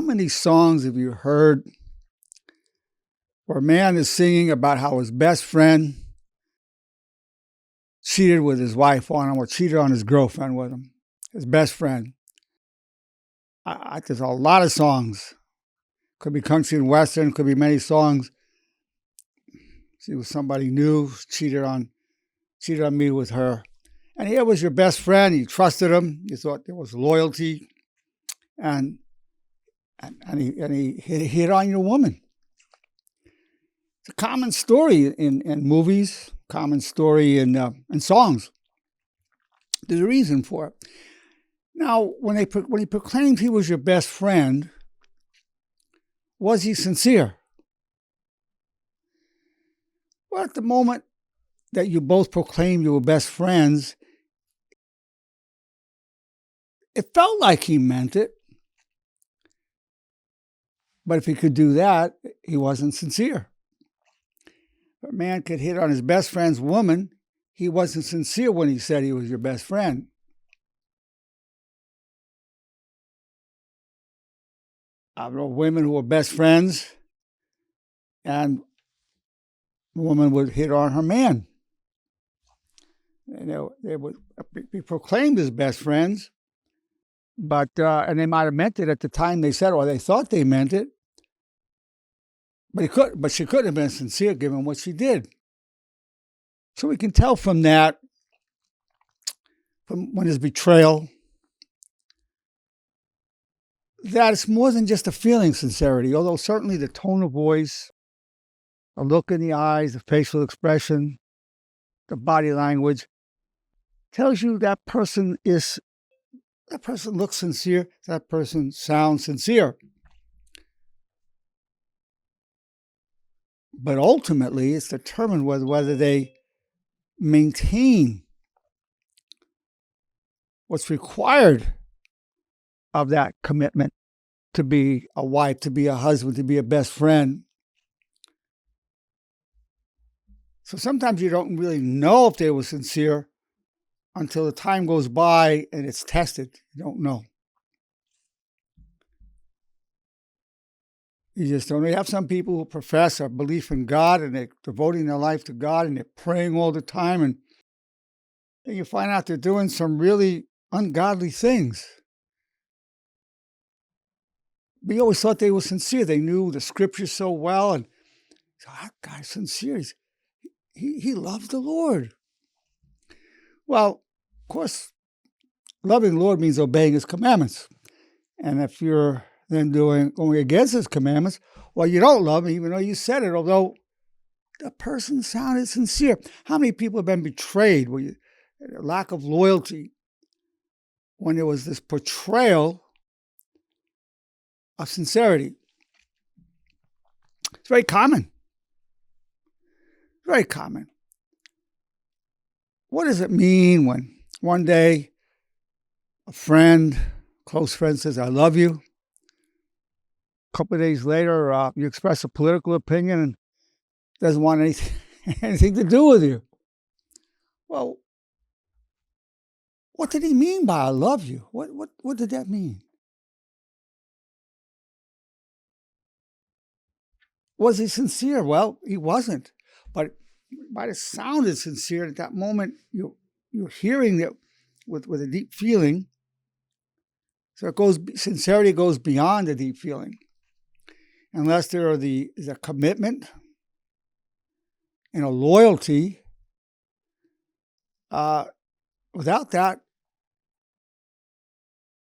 How many songs have you heard where a man is singing about how his best friend cheated with his wife on him or cheated on his girlfriend with him, his best friend? There's a lot of songs. Could be country and western, could be many songs. She was somebody new, cheated on me with her. And here was your best friend. You trusted him. You thought there was loyalty. And he hit on your woman. It's a common story in movies, common story in songs. There's a reason for it. Now, when he proclaimed he was your best friend, was he sincere? Well, at the moment that you both proclaimed you were best friends, it felt like he meant it. But if he could do that, he wasn't sincere. If a man could hit on his best friend's woman, he wasn't sincere when he said he was your best friend. I know women who were best friends, and the woman would hit on her man. They would be proclaimed as best friends, but and they might have meant it at the time they said, or they thought they meant it. But she couldn't have been sincere given what she did. So we can tell from that, from when there's betrayal, that it's more than just a feeling sincerity, although certainly the tone of voice, the look in the eyes, the facial expression, the body language tells you that person looks sincere, that person sounds sincere. But ultimately, it's determined whether they maintain what's required of that commitment to be a wife, to be a husband, to be a best friend. So sometimes you don't really know if they were sincere until the time goes by and it's tested. You don't know. You just don't know. You have some people who profess a belief in God and they're devoting their life to God and they're praying all the time, and then you find out they're doing some really ungodly things. We always thought they were sincere. They knew the scriptures so well, and so that guy's sincere. He loves the Lord. Well, of course, loving the Lord means obeying His commandments. And if you're then going against His commandments, well, you don't love Him, even though you said it, although the person sounded sincere. How many people have been betrayed with lack of loyalty when there was this portrayal of sincerity? It's very common. Very common. What does it mean when one day a friend, close friend, says, "I love you"? A couple of days later, you express a political opinion and doesn't want anything to do with you. Well, what did he mean by "I love you"? What did that mean? Was he sincere? Well, he wasn't. But it might have sounded sincere at that moment. You're hearing it with a deep feeling. So sincerity goes beyond a deep feeling. Unless there is a commitment and a loyalty, without that,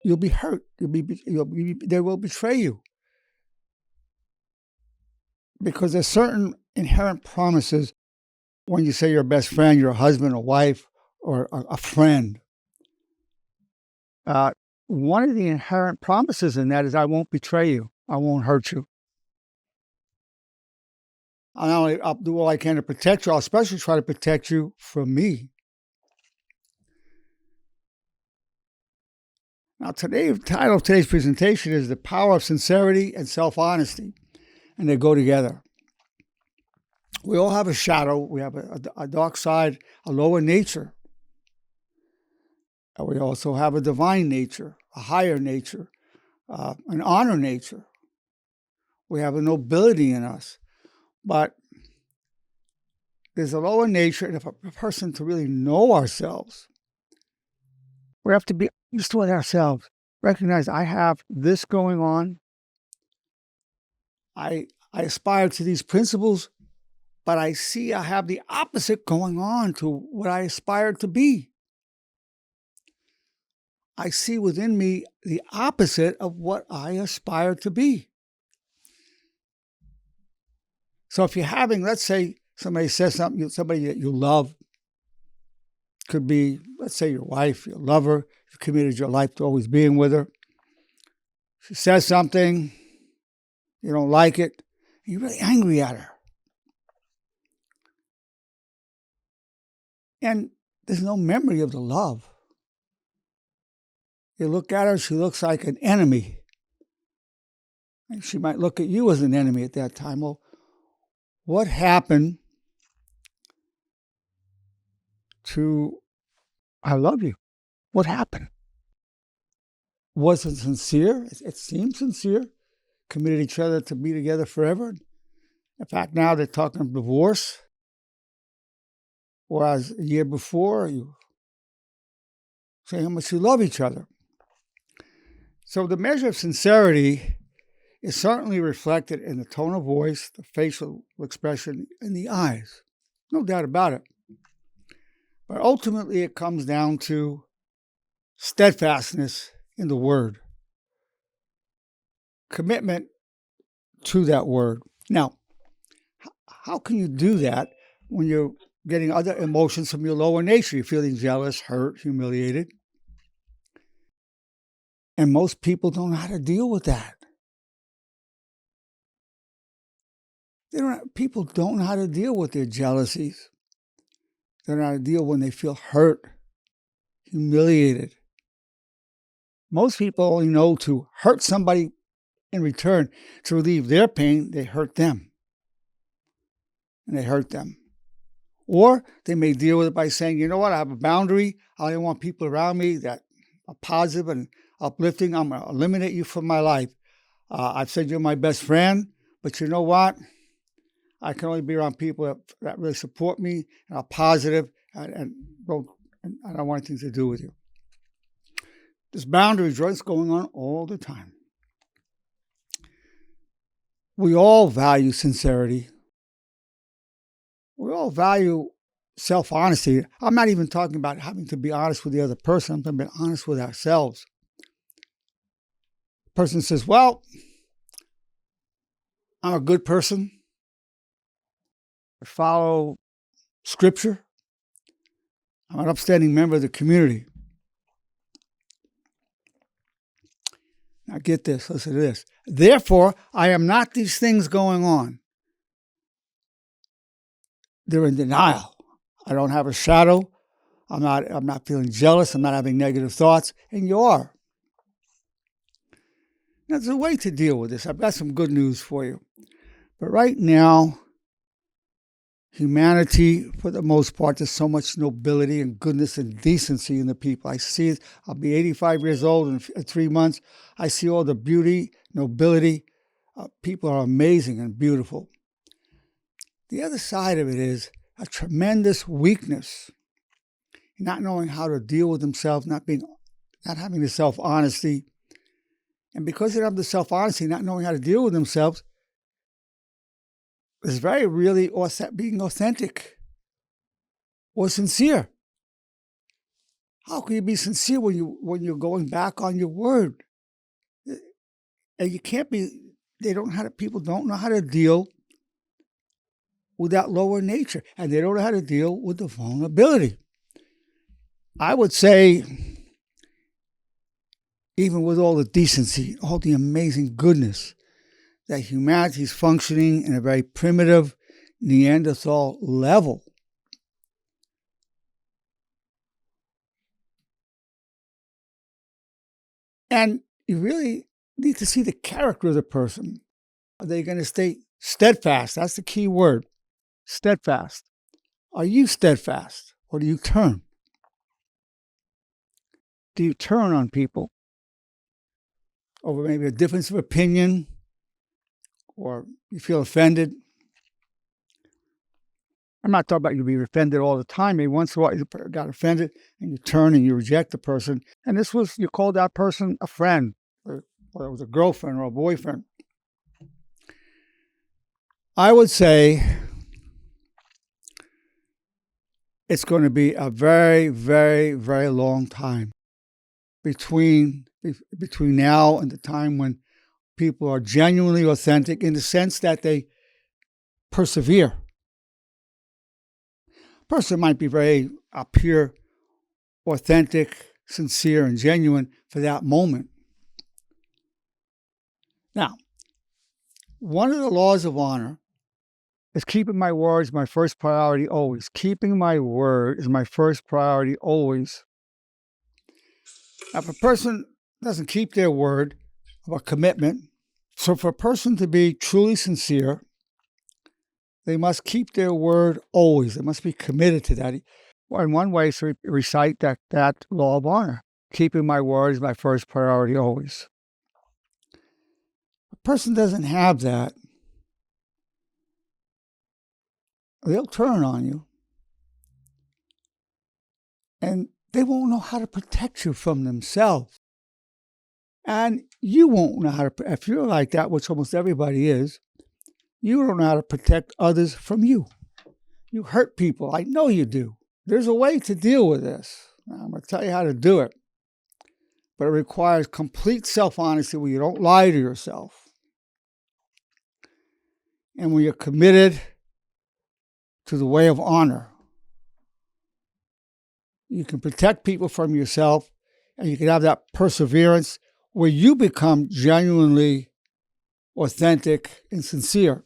you'll be hurt. They will betray you. Because there's certain inherent promises when you say you're a best friend, you're a husband, a wife, or a friend. One of the inherent promises in that is, I won't betray you. I won't hurt you. I'll do all I can to protect you. I'll especially try to protect you from me. Now, the title of today's presentation is The Power of Sincerity and Self-Honesty, and they go together. We all have a shadow. We have a dark side, a lower nature. And we also have a divine nature, a higher nature, an honor nature. We have a nobility in us. But there's a lower nature, and if a person to really know ourselves, we have to be honest with ourselves. Recognize I have this going on. I aspire to these principles, but I see I have the opposite going on to what I aspire to be. I see within me the opposite of what I aspire to be. So if you're having, let's say somebody says something, somebody that you love, could be, let's say your wife, your lover, you committed your life to always being with her. She says something, you don't like it, you're really angry at her. And there's no memory of the love. You look at her, she looks like an enemy. And she might look at you as an enemy at that time. Well, what happened to, I love you? What happened? Was it sincere? It seemed sincere. Committed each other to be together forever. In fact, now they're talking of divorce. Whereas a year before, you say how much you love each other. So the measure of sincerity is certainly reflected in the tone of voice, the facial expression, and the eyes. No doubt about it. But ultimately, it comes down to steadfastness in the word. Commitment to that word. Now, how can you do that when you're getting other emotions from your lower nature? You're feeling jealous, hurt, humiliated. And most people don't know how to deal with that. People don't know how to deal with their jealousies. They don't know how to deal when they feel hurt, humiliated. Most people only know to hurt somebody in return. To relieve their pain, they hurt them. And they hurt them. Or they may deal with it by saying, you know what, I have a boundary. I only want people around me that are positive and uplifting. I'm going to eliminate you from my life. I've said you're my best friend, but you know what? I can only be around people that really support me and are positive and I don't want anything to do with you. This boundary joint's going on all the time. We all value sincerity. We all value self-honesty. I'm not even talking about having to be honest with the other person. I'm talking about honest with ourselves. The person says, well, I'm a good person. I follow scripture. I'm an upstanding member of the community. Now get this, listen to this. Therefore, I am not these things going on. They're in denial. I don't have a shadow. I'm not feeling jealous. I'm not having negative thoughts. And you are. Now, there's a way to deal with this. I've got some good news for you. But right now, humanity, for the most part, there's so much nobility and goodness and decency in the people. I see it. I'll be 85 years old in 3 months. I see all the beauty, nobility. People are amazing and beautiful. The other side of it is a tremendous weakness, not knowing how to deal with themselves, not having the self-honesty. And because they don't have the self-honesty, not knowing how to deal with themselves, is very really being authentic or sincere. How can you be sincere when you're going back on your word? And you can't be. People don't know how to deal with that lower nature, and they don't know how to deal with the vulnerability. I would say, even with all the decency, all the amazing goodness, that humanity is functioning in a very primitive Neanderthal level. And you really need to see the character of the person. Are they going to stay steadfast? That's the key word. Steadfast. Are you steadfast, or do you turn? Do you turn on people? over maybe a difference of opinion, or you feel offended. I'm not talking about you be offended all the time. Maybe once in a while you got offended and you turn and you reject the person. And you called that person a friend, or it was a girlfriend or a boyfriend. I would say it's going to be a very, very, very long time between now and the time when people are genuinely authentic, in the sense that they persevere. A person might be very pure, authentic, sincere, and genuine for that moment. Now, one of the laws of honor is keeping my word is my first priority always. Keeping my word is my first priority always. Now, if a person doesn't keep their word of a commitment, so for a person to be truly sincere, they must keep their word always. They must be committed to that. And one way is to recite that law of honor. Keeping my word is my first priority always. If a person doesn't have that, they'll turn on you. And they won't know how to protect you from themselves. And you won't know how to, if you're like that, which almost everybody is, you don't know how to protect others from you. You hurt people. I know you do. There's a way to deal with this. I'm going to tell you how to do it. But it requires complete self-honesty where you don't lie to yourself. And when you're committed to the way of honor, you can protect people from yourself, and you can have that perseverance where you become genuinely authentic and sincere.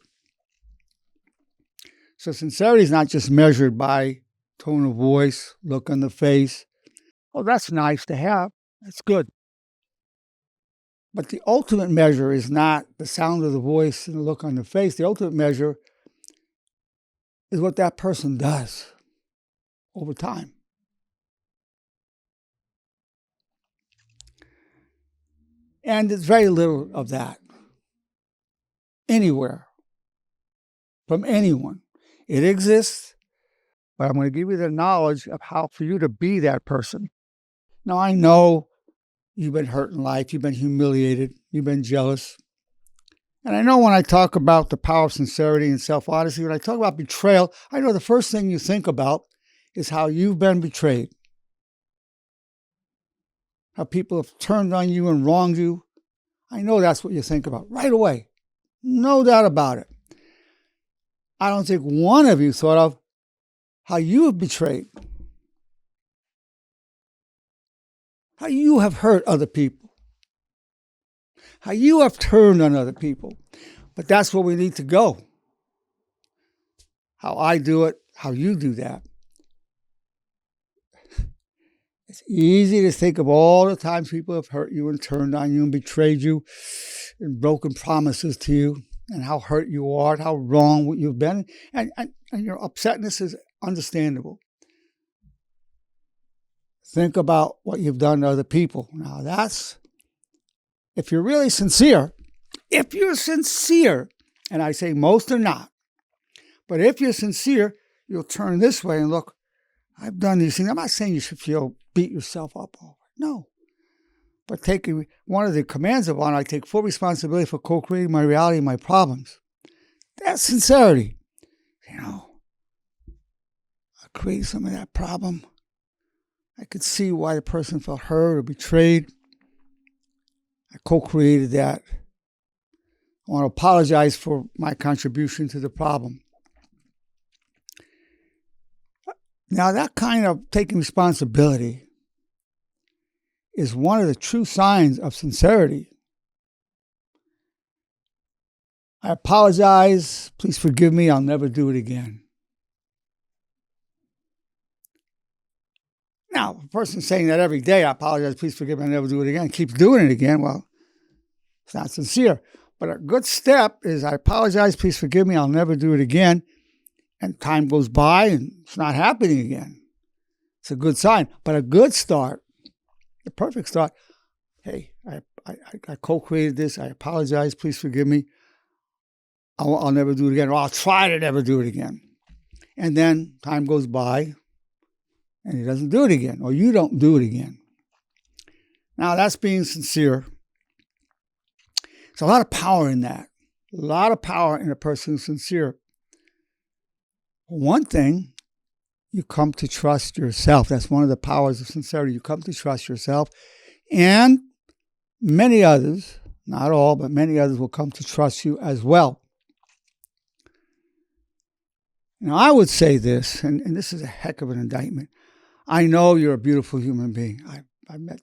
So sincerity is not just measured by tone of voice, look on the face. Oh, that's nice to have. That's good. But the ultimate measure is not the sound of the voice and the look on the face. The ultimate measure is what that person does over time. And there's very little of that anywhere from anyone. It exists, but I'm going to give you the knowledge of how for you to be that person. Now, I know you've been hurt in life, you've been humiliated, you've been jealous. And I know when I talk about the power of sincerity and self-honesty, when I talk about betrayal, I know the first thing you think about is how you've been betrayed. How people have turned on you and wronged you. I know that's what you think about right away. No doubt about it. I don't think one of you thought of how you have betrayed. How you have hurt other people. How you have turned on other people. But that's where we need to go. How I do it, how you do that. It's easy to think of all the times people have hurt you and turned on you and betrayed you and broken promises to you, and how hurt you are, how wrong what you've been. And your upsetness is understandable. Think about what you've done to other people. Now that's, if you're really sincere, and I say most are not, but if you're sincere, you'll turn this way and look, I've done these things. I'm not saying you should beat yourself up over it. No. But taking one of the commands of honor, I take full responsibility for co-creating my reality and my problems. That's sincerity. I created some of that problem. I could see why the person felt hurt or betrayed. I co-created that. I want to apologize for my contribution to the problem. Now, that kind of taking responsibility is one of the true signs of sincerity. I apologize. Please forgive me. I'll never do it again. Now, a person saying that every day, I apologize, please forgive me, I'll never do it again, keeps doing it again, well, it's not sincere. But a good step is I apologize, please forgive me, I'll never do it again. And time goes by and it's not happening again. It's a good sign. But a good start, the perfect start, hey, I I co-created this. I apologize. Please forgive me. I'll never do it again. Or I'll try to never do it again. And then time goes by and he doesn't do it again. Or you don't do it again. Now, that's being sincere. There's a lot of power in that. A lot of power in a person who's sincere. One thing, you come to trust yourself. That's one of the powers of sincerity. You come to trust yourself. And many others, not all, but many others will come to trust you as well. Now, I would say this, and this is a heck of an indictment. I know you're a beautiful human being. I've met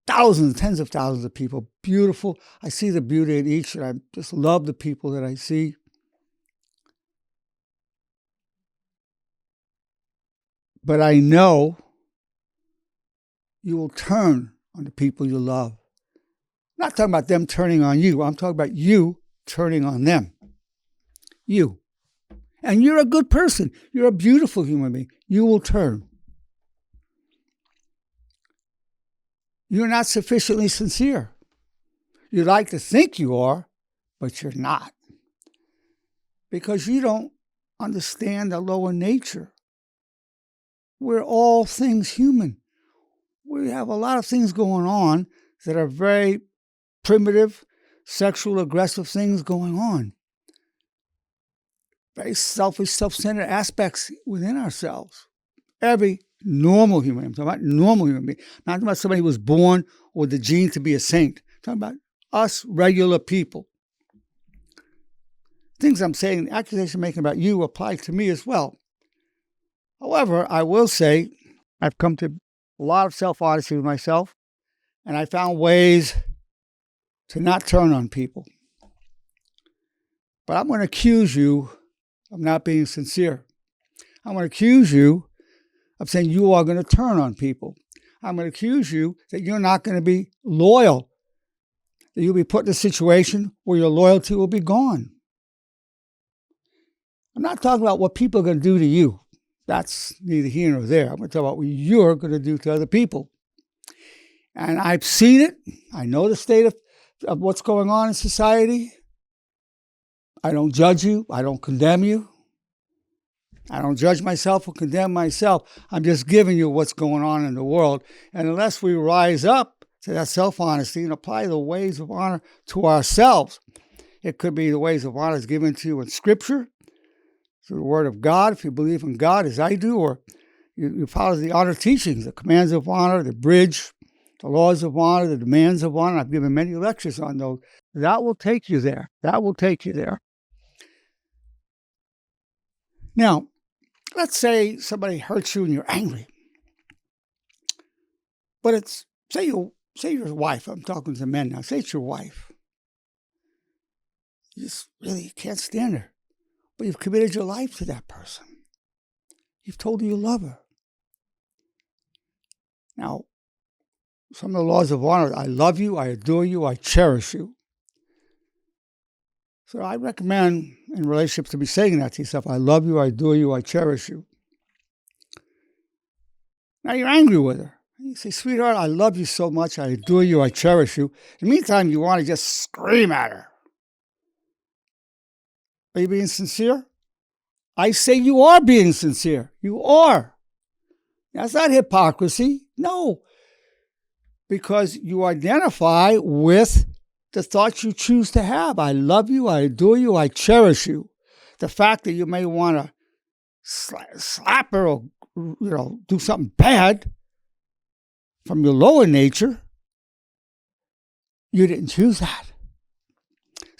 thousands, tens of thousands of people, beautiful. I see the beauty in each, and I just love the people that I see. But I know you will turn on the people you love. I'm not talking about them turning on you. I'm talking about you turning on them. You. And you're a good person. You're a beautiful human being. You will turn. You're not sufficiently sincere. You like to think you are, but you're not. Because you don't understand the lower nature. We're all things human. We have a lot of things going on that are very primitive, sexual, aggressive things going on. Very selfish, self-centered aspects within ourselves. Every normal human, I'm talking about normal human being, not talking about somebody who was born with the gene to be a saint. I'm talking about us regular people. Things I'm saying, the accusation I'm making about you apply to me as well. However, I will say I've come to a lot of self-honesty with myself, and I found ways to not turn on people. But I'm going to accuse you of not being sincere. I'm going to accuse you of saying you are going to turn on people. I'm going to accuse you that you're not going to be loyal, that you'll be put in a situation where your loyalty will be gone. I'm not talking about what people are going to do to you. That's neither here nor there. I'm going to talk about what you're going to do to other people. And I've seen it. I know the state of what's going on in society. I don't judge you. I don't condemn you. I don't judge myself or condemn myself. I'm just giving you what's going on in the world. And unless we rise up to that self-honesty and apply the ways of honor to ourselves, it could be the ways of honor given to you in Scripture, through the Word of God, if you believe in God as I do, or you follow the honor teachings, the commands of honor, the bridge, the laws of honor, the demands of honor. I've given many lectures on those. That will take you there. That will take you there. Now, let's say somebody hurts you and you're angry. But it's, say your wife. I'm talking to men now. Say it's your wife. You just really can't stand her. But you've committed your life to that person. You've told her you love her. Now, some of the laws of honor, I love you, I adore you, I cherish you. So I recommend in relationships to be saying that to yourself. I love you, I adore you, I cherish you. Now you're angry with her. You say, sweetheart, I love you so much, I adore you, I cherish you. In the meantime, you want to just scream at her. Are you being sincere? I say you are being sincere. You are. That's not hypocrisy. No. Because you identify with the thoughts you choose to have. I love you, I adore you, I cherish you. The fact that you may want to slap her or do something bad from your lower nature, you didn't choose that.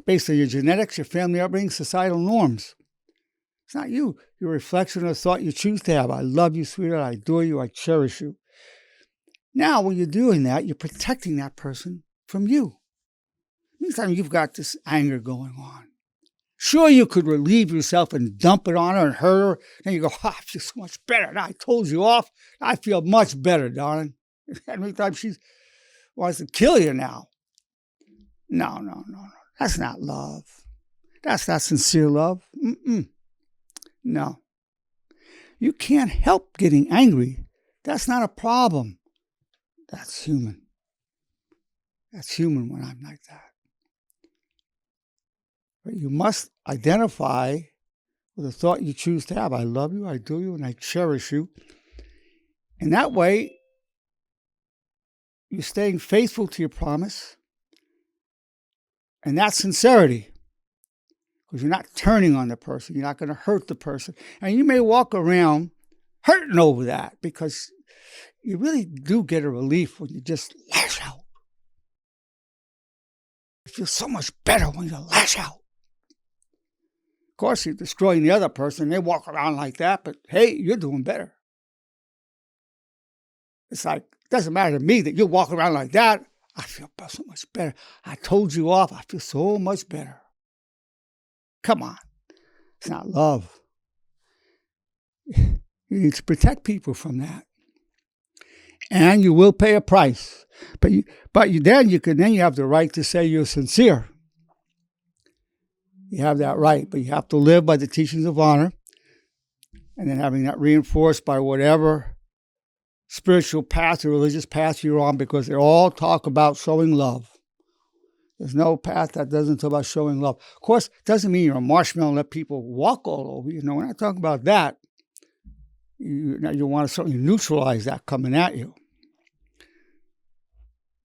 Based on your genetics, your family upbringing, societal norms. It's not you. You're a reflection of the thought you choose to have. I love you, sweetheart. I adore you. I cherish you. Now, when you're doing that, you're protecting that person from you. Meantime, you've got this anger going on. Sure, you could relieve yourself and dump it on her and hurt her. Then you go, I feel so much better. Now I told you off. I feel much better, darling. And meantime, she wants to kill you now. No. That's not love. That's not sincere love. No. You can't help getting angry. That's not a problem. That's human. That's human when I'm like that. But you must identify with the thought you choose to have. I love you, I do you, and I cherish you. And that way, you're staying faithful to your promise. And that's sincerity. Because you're not turning on the person. You're not going to hurt the person. And you may walk around hurting over that because you really do get a relief when you just lash out. It feels so much better when you lash out. Of course, you're destroying the other person. They walk around like that, but hey, you're doing better. It's like, it doesn't matter to me that you walk around like that. I feel so much better. I told you off. I feel so much better. Come on. It's not love. You need to protect people from that. And you will pay a price. But you have the right to say you're sincere. You have that right, but you have to live by the teachings of honor, and then having that reinforced by whatever spiritual path or religious path you're on, because they all talk about showing love. There's no path that doesn't talk about showing love. Of course, it doesn't mean you're a marshmallow and let people walk all over you. No, we're not talking about that. You want to certainly neutralize that coming at you.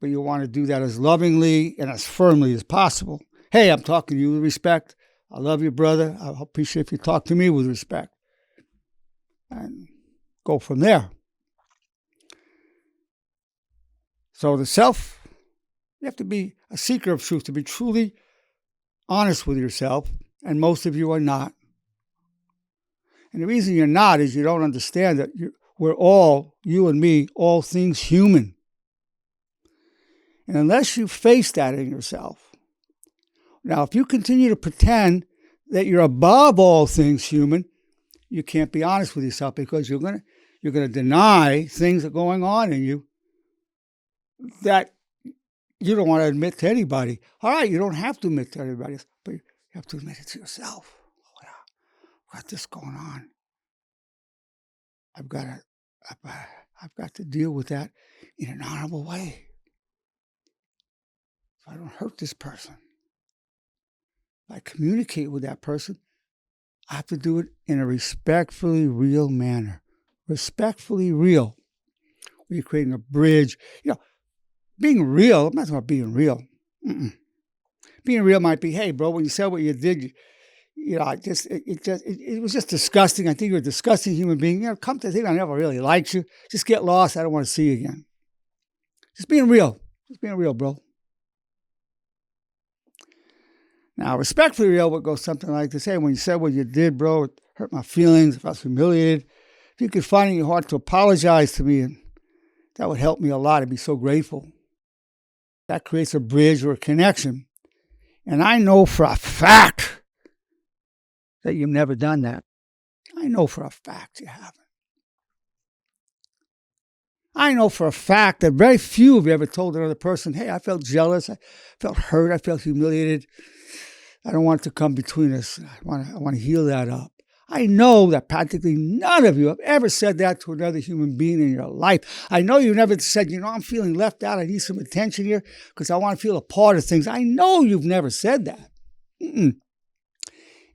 But you want to do that as lovingly and as firmly as possible. Hey, I'm talking to you with respect. I love you, brother. I appreciate if you talk to me with respect. And go from there. So the self, you have to be a seeker of truth, to be truly honest with yourself. And most of you are not. And the reason you're not is you don't understand that we're all, you and me, all things human. And unless you face that in yourself, now if you continue to pretend that you're above all things human, you can't be honest with yourself, because you're going to deny things that are going on in you that you don't want to admit to anybody. All right, you don't have to admit to everybody, but you have to admit it to yourself. Oh, yeah, I've got this going on. I've got to deal with that in an honorable way, so I don't hurt this person. If I communicate with that person, I have to do it in a respectfully real manner. Respectfully real. We're creating a bridge. Being real, I'm not talking about being real. Being real might be, hey, bro, when you said what you did, it was just disgusting. I think you're a disgusting human being. Come to think I never really liked you. Just get lost. I don't want to see you again. Just being real. Just being real, bro. Now, respectfully real would go something like this. Hey, when you said what you did, bro, it hurt my feelings. I was humiliated. If you could find it in your heart to apologize to me, and that would help me a lot. I'd be so grateful. That creates a bridge or a connection. And I know for a fact that you've never done that. I know for a fact you haven't. I know for a fact that very few of you ever told another person, hey, I felt jealous, I felt hurt, I felt humiliated. I don't want it to come between us. I want to heal that up. I know that practically none of you have ever said that to another human being in your life. I know you never said, I'm feeling left out. I need some attention here because I want to feel a part of things. I know you've never said that.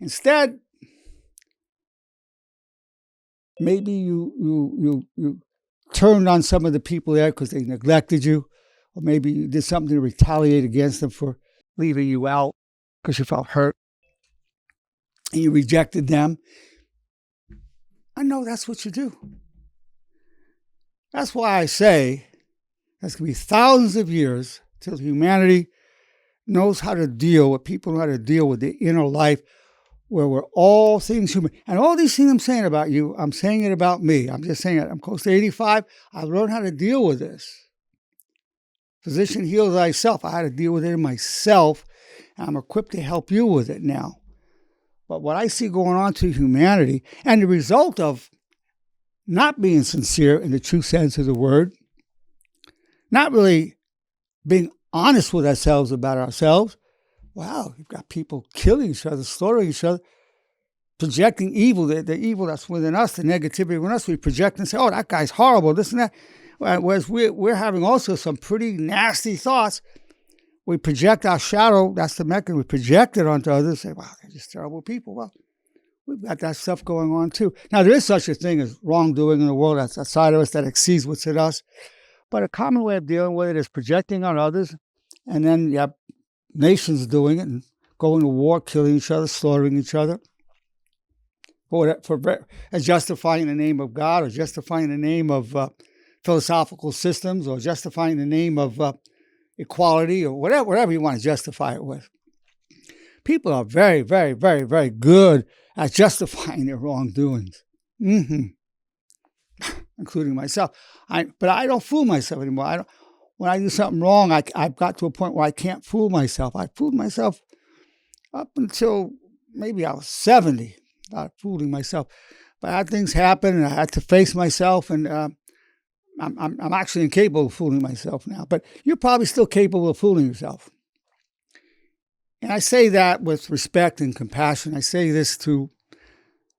Instead, maybe you turned on some of the people there because they neglected you, or maybe you did something to retaliate against them for leaving you out because you felt hurt and you rejected them. I know that's what you do. That's why I say there's going to be thousands of years till humanity knows how to deal with, people know how to deal with the inner life where we're all things human. And all these things I'm saying about you, I'm saying it about me. I'm just saying it. I'm close to 85. I've learned how to deal with this. Physician, heal thyself. I had to deal with it myself, and I'm equipped to help you with it now. But what I see going on to humanity, and the result of not being sincere in the true sense of the word, not really being honest with ourselves about ourselves. Wow, you've got people killing each other, slaughtering each other, projecting evil, the evil that's within us, the negativity within us. We project and say, oh, that guy's horrible, this and that. Whereas we're having also some pretty nasty thoughts, we project our shadow. That's the mechanism. We project it onto others. Say, wow, they're just terrible people. Well, we've got that stuff going on too. Now, there is such a thing as wrongdoing in the world that's outside of us that exceeds what's in us. But a common way of dealing with it is projecting on others. And then you have nations doing it and going to war, killing each other, slaughtering each other. As justifying the name of God, or justifying the name of philosophical systems, or justifying the name of equality, or whatever you want to justify it with. People are very, very, very, very good at justifying their wrongdoings, including myself. But I don't fool myself anymore. When I do something wrong, I've got to a point where I can't fool myself. I fooled myself up until maybe I was 70. Not fooling myself, but I had things happen, and I had to face myself, and I'm actually incapable of fooling myself now. But you're probably still capable of fooling yourself, and I say that with respect and compassion. I say this to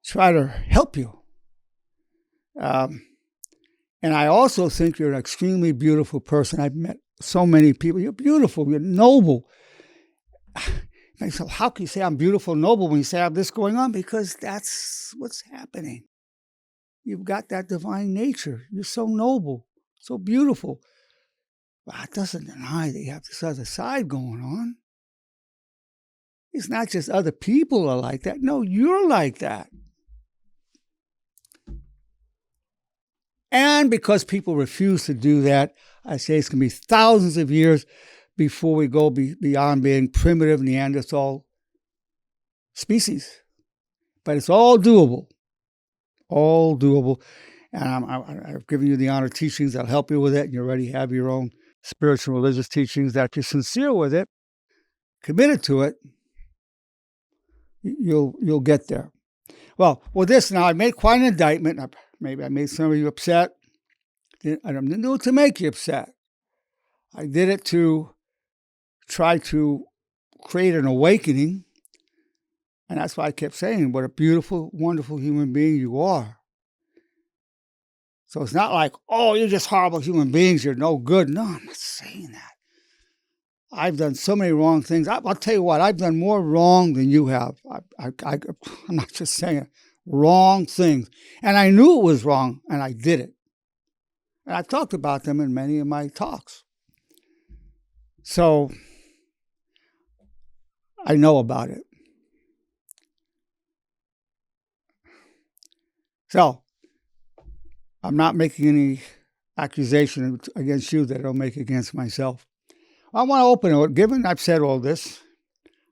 try to help you, and I also think you're an extremely beautiful person. I've met so many people. You're beautiful. You're noble. So how can you say I'm beautiful, noble when you say I have this going on? Because that's what's happening. You've got that divine nature. You're so noble, so beautiful. But that doesn't deny that you have this other side going on. It's not just other people are like that. No, you're like that. And because people refuse to do that, I say it's going to be thousands of years before we go beyond being primitive Neanderthal species. But it's all doable. All doable. And I've given you the honor teachings that'll help you with it. And you already have your own spiritual religious teachings that you're sincere with it, committed to it, you'll get there. Well, with this now, I made quite an indictment. Maybe I made some of you upset. I didn't do it to make you upset. I did it to try to create an awakening. And that's why I kept saying what a beautiful, wonderful human being you are. So it's not like, oh, you're just horrible human beings, you're no good. No, I'm not saying that. I've done so many wrong things. I'll tell you what, I've done more wrong than you have. I'm not just saying it. Wrong things. And I knew it was wrong, and I did it. And I've talked about them in many of my talks. So I know about it. So I'm not making any accusation against you that I'll make against myself. I want to open it. Given I've said all this,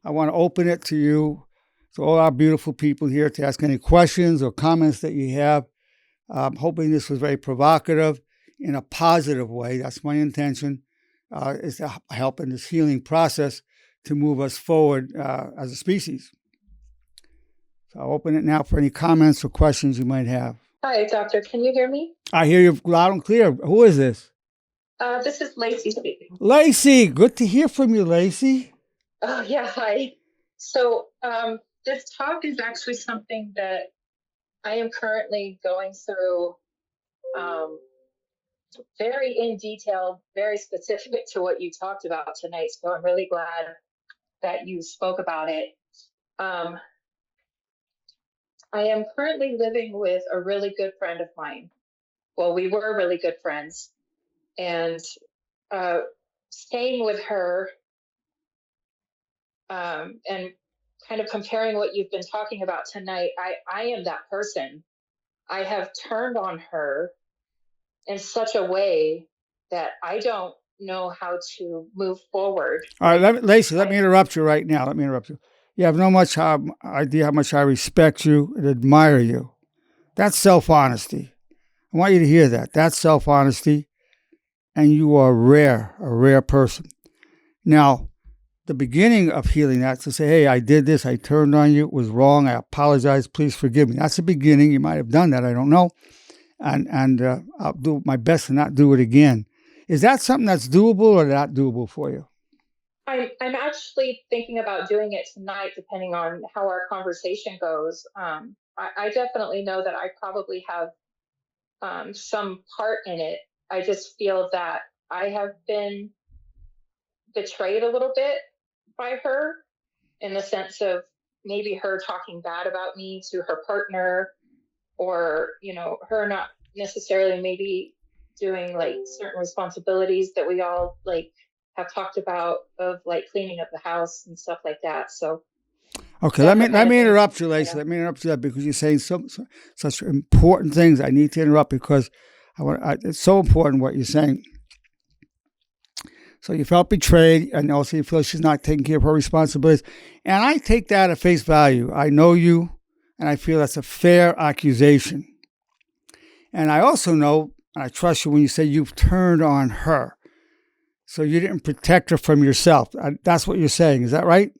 I want to open it to you, to all our beautiful people here, to ask any questions or comments that you have. I'm hoping this was very provocative in a positive way. That's my intention, is to help in this healing process to move us forward as a species. So I'll open it now for any comments or questions you might have. Hi, doctor. Can you hear me? I hear you loud and clear. Who is this? This is Lacey speaking. Lacey, good to hear from you, Lacey. Oh, yeah, hi. So this talk is actually something that I am currently going through very in detail, very specific to what you talked about tonight. So I'm really glad that you spoke about it. I am currently living with a really good friend of mine. Well, we were really good friends. And staying with her and kind of comparing what you've been talking about tonight, I am that person. I have turned on her in such a way that I don't know how to move forward. All right, Lacey, let me interrupt you right now. Let me interrupt you. You have no much idea how much I respect you and admire you. That's self-honesty. I want you to hear that. That's self-honesty, and you are a rare person. Now, the beginning of healing that, to say, hey, I did this, I turned on you, it was wrong, I apologize, please forgive me. That's the beginning. You might have done that, I don't know. And I'll do my best to not do it again. Is that something that's doable or not doable for you? I'm actually thinking about doing it tonight, depending on how our conversation goes. I definitely know that I probably have some part in it. I just feel that I have been betrayed a little bit by her, in the sense of maybe her talking bad about me to her partner, or, her not necessarily maybe doing like certain responsibilities that we all like have talked about, of like cleaning up the house and stuff like that. So Okay, that's let me interrupt you, you Lacey. know. Let me interrupt you that because you're saying such important things. I need to interrupt because it's so important what you're saying. So you felt betrayed, and also you feel she's not taking care of her responsibilities. And I take that at face value. I know you, and I feel that's a fair accusation. And I also know, and I trust you when you say you've turned on her. So you didn't protect her from yourself. That's what you're saying. Is that right?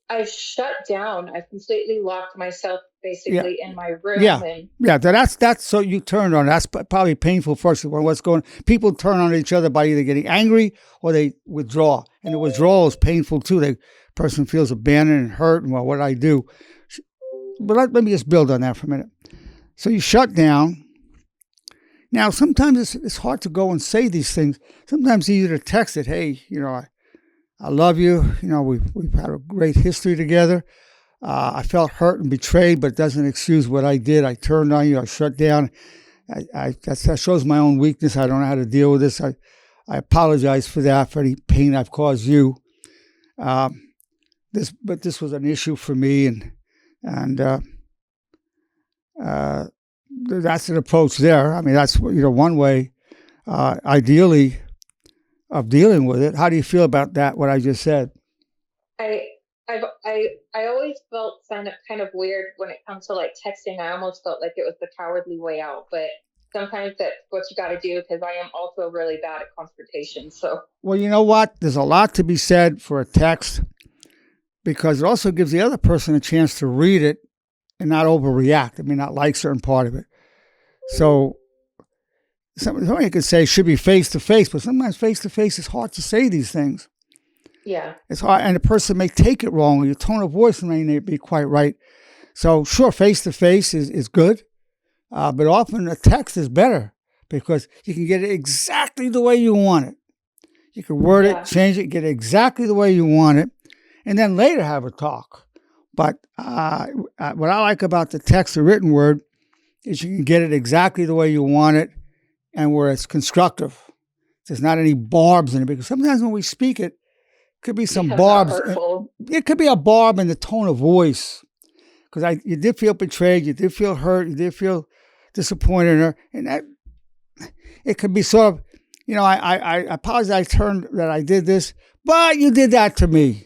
I've shut down. I've completely locked myself basically in my room. Yeah. And yeah. That's so you turned on. That's probably painful first. What's going? People turn on each other by either getting angry or they withdraw, and the withdrawal is painful too. The person feels abandoned and hurt. And well, what do I do? But let me just build on that for a minute. So you shut down. Now sometimes it's hard to go and say these things. Sometimes it's easier to text it. Hey, I love you. We've had a great history together. I felt hurt and betrayed, but it doesn't excuse what I did. I turned on you. I shut down. That shows my own weakness. I don't know how to deal with this. I apologize for that, for any pain I've caused you. This was an issue for me, and that's an approach there. I mean, that's one way, ideally, of dealing with it. How do you feel about that? What I just said? I always felt kind of weird when it comes to like texting. I almost felt like it was the cowardly way out, but sometimes that's what you got to do, because I am also really bad at confrontation. So, well, you know what? There's a lot to be said for a text, because it also gives the other person a chance to read it and not overreact. I mean, not like certain part of it. So somebody could say it should be face to face, but sometimes face to face is hard to say these things. Yeah. It's hard, and the person may take it wrong, or your tone of voice may not be quite right. So sure, face to face is good, but often a text is better because you can get it exactly the way you want it. You can word it, change it, get it exactly the way you want it, and then later have a talk. But what I like about the text, the written word, is you can get it exactly the way you want it, and where it's constructive. There's not any barbs in it, because sometimes when we speak it, could be some barbs. It could be a barb in the tone of voice, because you did feel betrayed, you did feel hurt, you did feel disappointed in her, and that it could be sort of, I apologize that I did this, but you did that to me.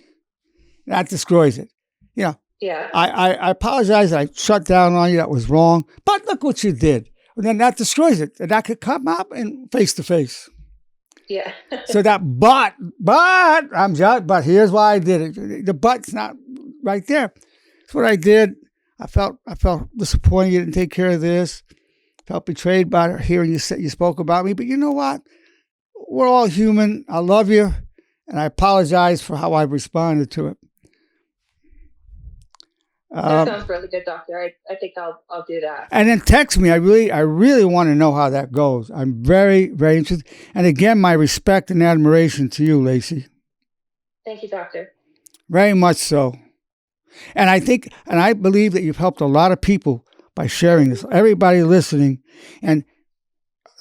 That destroys it. Yeah. I apologize that I shut down on you. That was wrong, but look what you did. And then that destroys it. And that could come up in face to face. Yeah. So that but I'm just, but here's why I did it. The but's not right there. That's what I did. I felt disappointed you didn't take care of this. Felt betrayed by hearing you spoke about me. But you know what? We're all human. I love you, and I apologize for how I've responded to it. That sounds really good, Doctor. I think I'll do that. And then text me. I really want to know how that goes. I'm very, very interested. And again, my respect and admiration to you, Lacey. Thank you, Doctor. Very much so. And I believe that you've helped a lot of people by sharing this. Everybody listening, and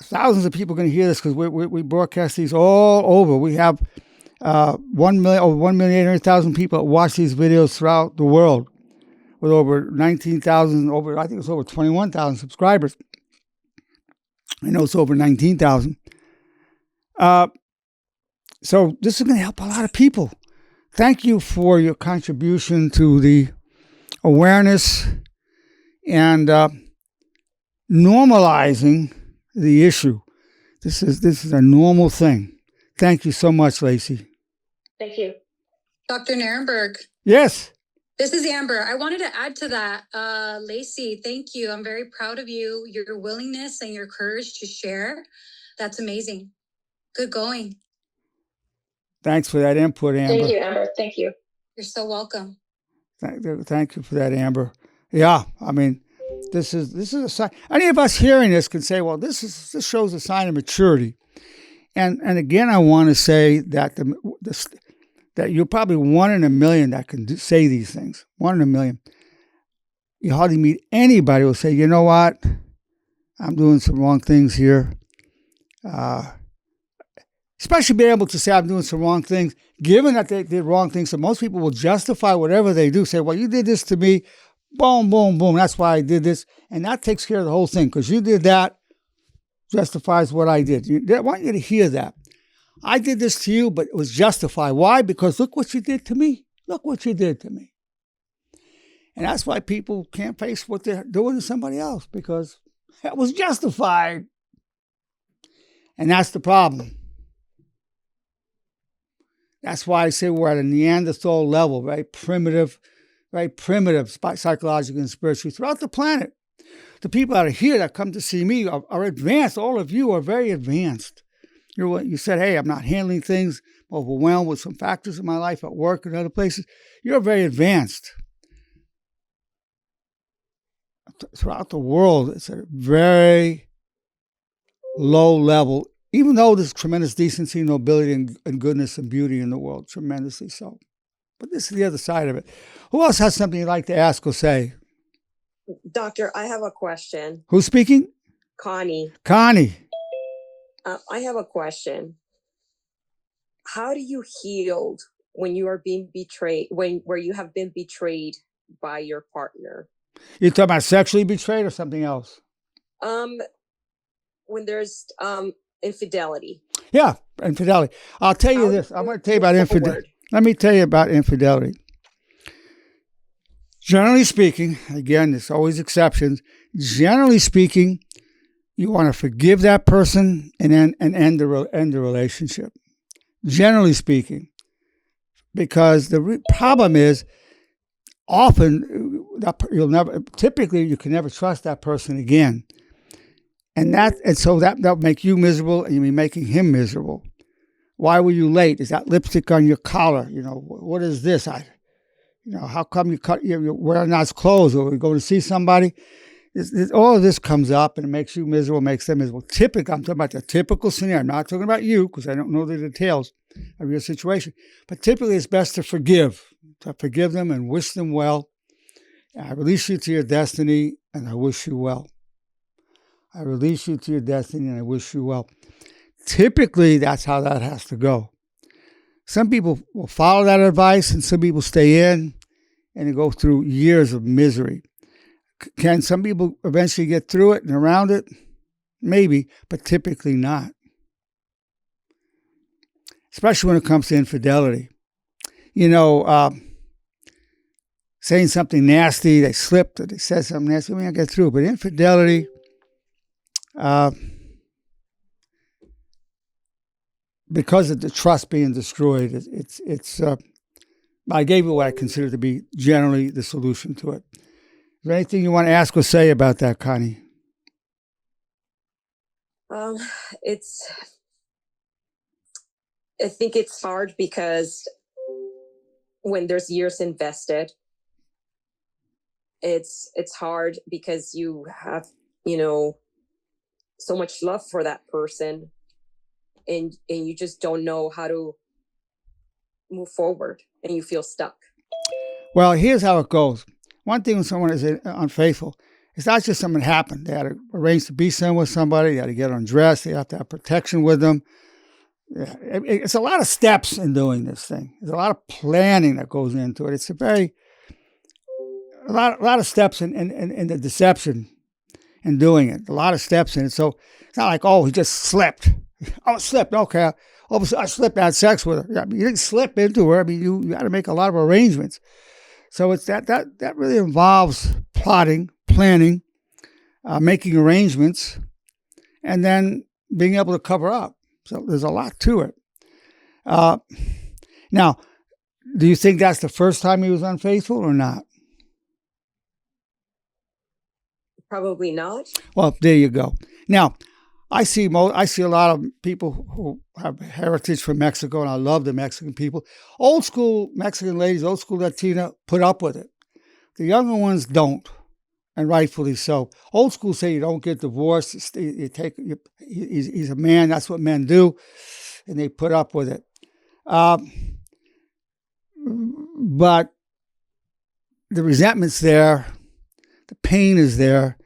thousands of people are going to hear this, because we broadcast these all over. We have 1,800,000 people that watch these videos throughout the world, with over 19,000, I think it's over 21,000 subscribers. I know it's over 19,000. So this is going to help a lot of people. Thank you for your contribution to the awareness and normalizing the issue. This is a normal thing. Thank you so much, Lacey. Thank you. Dr. Nerenberg. Yes. This is Amber. I wanted to add to that. Lacey, thank you. I'm very proud of you, your willingness and your courage to share. That's amazing. Good going. Thanks for that input, Amber. Thank you, Amber. Thank you. You're so welcome. Thank you for that, Amber. Yeah, I mean, this is a sign. Any of us hearing this can say, well, this shows a sign of maturity. And again, I want to say that that you're probably one in a million that can say these things. 1 in a million. You hardly meet anybody who will say, you know what, I'm doing some wrong things here. Especially being able to say I'm doing some wrong things, given that they did wrong things. So most people will justify whatever they do. Say, well, you did this to me. Boom, boom, boom. That's why I did this. And that takes care of the whole thing, because you did that, justifies what I did. I want you to hear that. I did this to you, but it was justified. Why? Because look what you did to me. Look what you did to me. And that's why people can't face what they're doing to somebody else, because that was justified. And that's the problem. That's why I say we're at a Neanderthal level, very primitive psychologically and spiritually throughout the planet. The people that are here that come to see me are advanced. All of you are very advanced. You said, hey, I'm not handling things, I'm overwhelmed with some factors in my life at work and other places. You're very advanced. Throughout the world, it's at a very low level, even though there's tremendous decency, nobility, and goodness and beauty in the world, tremendously so. But this is the other side of it. Who else has something you'd like to ask or say? Doctor, I have a question. Who's speaking? Connie. Connie. I have a question. How do you heal when you are being betrayed, where you have been betrayed by your partner? You're talking about sexually betrayed or something else? When there's infidelity. Yeah, infidelity. I'll tell you this. I'm going to tell you about infidelity. Let me tell you about infidelity. Generally speaking, again, there's always exceptions. Generally speaking, you want to forgive that person and end the relationship. Generally speaking, because the problem is often typically you can never trust that person again, and so that'll make you miserable, and you'll be making him miserable. Why were you late? Is that lipstick on your collar? What is this? How come you're wearing nice clothes, or we go to see somebody? All of this comes up, and it makes you miserable, makes them miserable. Typically, I'm talking about the typical scenario. I'm not talking about you, because I don't know the details of your situation. But typically, it's best to forgive them and wish them well. I release you to your destiny, and I wish you well. I release you to your destiny, and I wish you well. Typically, that's how that has to go. Some people will follow that advice, and some people stay in, and they go through years of misery. Can some people eventually get through it and around it? Maybe, but typically not. Especially when it comes to infidelity. Saying something nasty, they slipped, or they said something nasty, I get through it. But infidelity, because of the trust being destroyed, it's I gave you what I consider to be generally the solution to it. Is there anything you want to ask or say about that, Connie? I think it's hard because when there's years invested, it's hard because you have, so much love for that person, and you just don't know how to move forward, and you feel stuck. Well, here's how it goes. One thing when someone is unfaithful, it's not just something that happened. They had to arrange to be somewhere with somebody. They had to get undressed. They have to have protection with them. It's a lot of steps in doing this thing. There's a lot of planning that goes into it. It's a lot of steps in the deception and doing it. A lot of steps in it. So it's not like, oh, he just slipped. Oh, slipped. Okay. All of a sudden, I slipped and had sex with her. You didn't slip into her. You got to make a lot of arrangements. So it's that really involves plotting, planning, making arrangements, and then being able to cover up. So there's a lot to it. Now, do you think that's the first time he was unfaithful or not? Probably not. Well, there you go. Now, I see a lot of people who have heritage from Mexico, and I love the Mexican people. Old school Mexican ladies, old school Latina, put up with it. The younger ones don't. and rightfully so. Old school say you don't get divorced. He's a man. That's what men do, and they put up with it. But the resentment's there, the pain is there.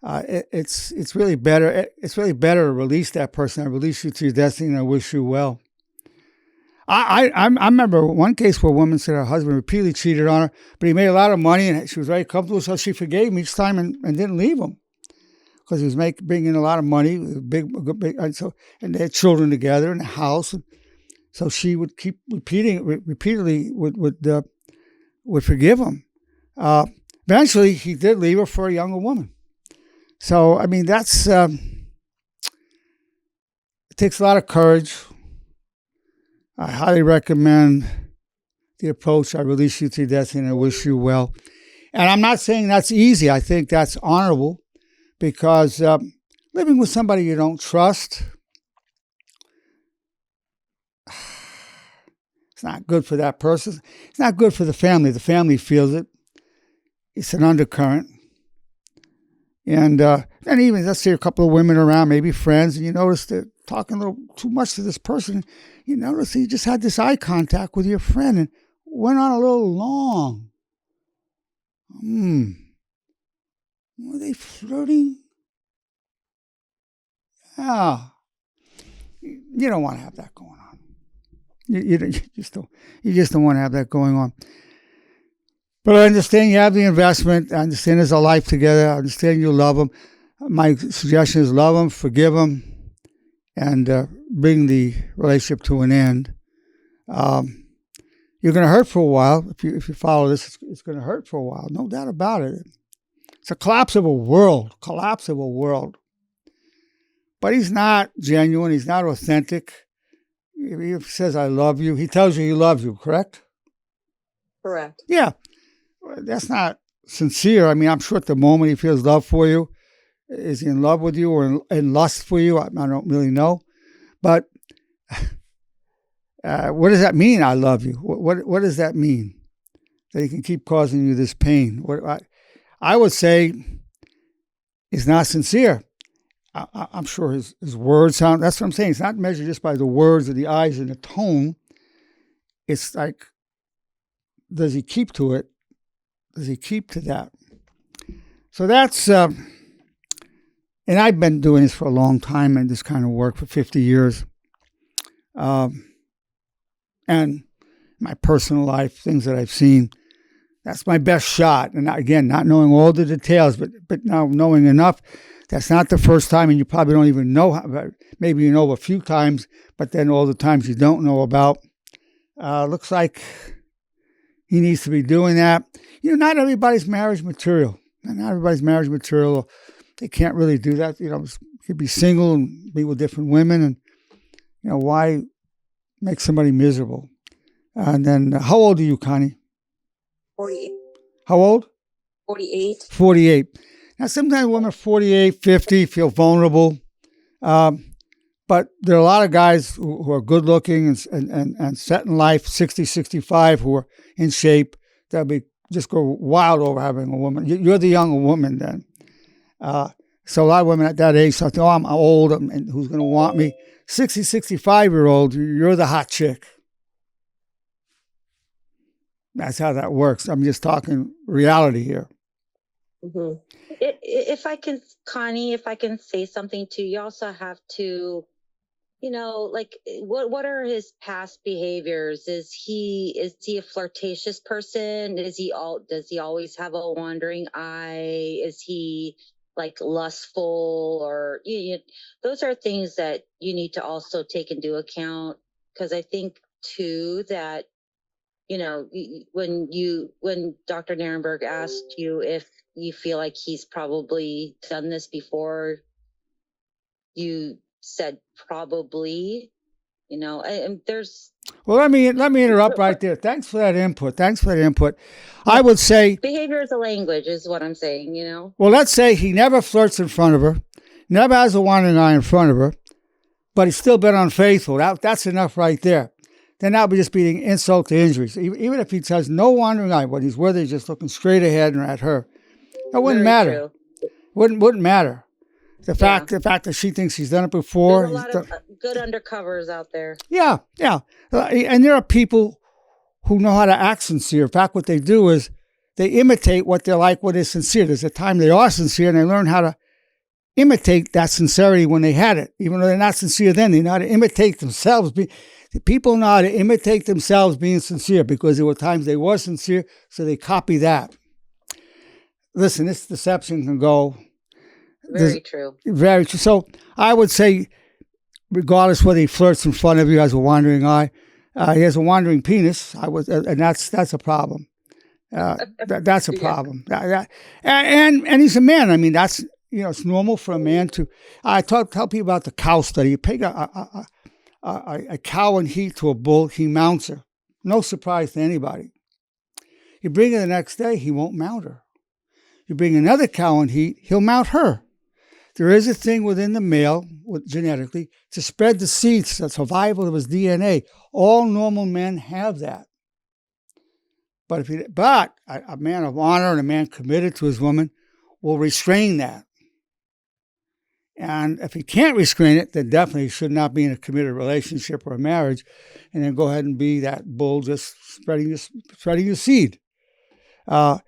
It's really better. It's really better to release that person. I release you to your destiny, and I wish you well. I remember one case where a woman said her husband repeatedly cheated on her, but he made a lot of money and she was very comfortable, so she forgave him each time and didn't leave him because he was bringing in a lot of money, big, and they had children together in the house. And so she would keep repeatedly would forgive him. Eventually, he did leave her for a younger woman. So, I mean, it takes a lot of courage. I highly recommend the approach. I release you to your destiny and I wish you well. And I'm not saying that's easy. I think that's honorable because living with somebody you don't trust, it's not good for that person. It's not good for the family. The family feels it. It's an undercurrent. And even, let's say a couple of women around, maybe friends, and you notice they're talking a little too much to this person. You notice you just had this eye contact with your friend and went on a little long. Were they flirting? Yeah. You don't want to have that going on. You just don't want to have that going on. But I understand you have the investment. I understand there's a life together. I understand you love them. My suggestion is love them, forgive them, and bring the relationship to an end. You're going to hurt for a while. If you follow this, it's going to hurt for a while. No doubt about it. It's a collapsible world. But he's not genuine. He's not authentic. He says, I love you. He tells you he loves you, correct? Correct. Yeah. That's not sincere. I mean, I'm sure at the moment he feels love for you. Is he in love with you or in lust for you? I don't really know. But what does that mean, I love you? What does that mean? That he can keep causing you this pain? I would say it's not sincere. I'm sure his words sound, that's what I'm saying. It's not measured just by the words or the eyes and the tone. It's like, does he keep to it? Does he keep to that? So that's, and I've been doing this for a long time and this kind of work for 50 years. And my personal life, things that I've seen, that's my best shot. And again, not knowing all the details, but now knowing enough, that's not the first time, and you probably don't even know how, maybe you know a few times, but then all the times you don't know about. Looks like he needs to be doing that. Not everybody's marriage material. Not everybody's marriage material. They can't really do that. You could be single and be with different women, and why make somebody miserable? And then, how old are you, Connie? 48. How old? 48. 48. Now, sometimes women 48, 50 feel vulnerable, but there are a lot of guys who are good looking and set in life, 60, 65, who are in shape, that just go wild over having a woman. You're the younger woman then. So a lot of women at that age thought, I'm old, and who's going to want me? 60, 65-year-old, you're the hot chick. That's how that works. I'm just talking reality here. Mm-hmm. If I can, Connie, if I can say something too, you also have to, what are his past behaviors? Is he a flirtatious person? Does he always have a wandering eye? Is he lustful, or those are things that you need to also take into account, because I think too that when Dr. Nerenberg asked you if you feel like he's probably done this before, you said probably, and there's. Well, let me interrupt right there. Thanks for that input. I would say Behavior is a language is what I'm saying, Well, let's say he never flirts in front of her, never has a wandering eye in front of her, but he's still been unfaithful. That's enough right there. Then that would just be an insult to injury. So even if he has no wandering eye, what he's with is just looking straight ahead and at her, It wouldn't Very matter. true. Wouldn't matter. The fact that she thinks he's done it before. There's a lot of good undercovers out there. Yeah. And there are people who know how to act sincere. In fact, what they do is they imitate what they're like when they're sincere. There's a time they are sincere and they learn how to imitate that sincerity when they had it. Even though they're not sincere then, they know how to imitate themselves. People know how to imitate themselves being sincere because there were times they were sincere, so they copy that. Listen, this deception can go. Very true. Very true. So I would say, regardless whether he flirts in front of you, has a wandering eye, he has a wandering penis. And that's a problem. That's a problem. And he's a man. I mean, that's it's normal for a man to. I tell people about the cow study. You peg a cow in heat to a bull, he mounts her. No surprise to anybody. You bring her the next day, he won't mount her. You bring another cow in heat, he'll mount her. There is a thing within the male, genetically, to spread the seeds, the survival of his DNA. All normal men have that. But a man of honor and a man committed to his woman will restrain that. And if he can't restrain it, then definitely he should not be in a committed relationship or a marriage, and then go ahead and be that bull just spreading your seed. Not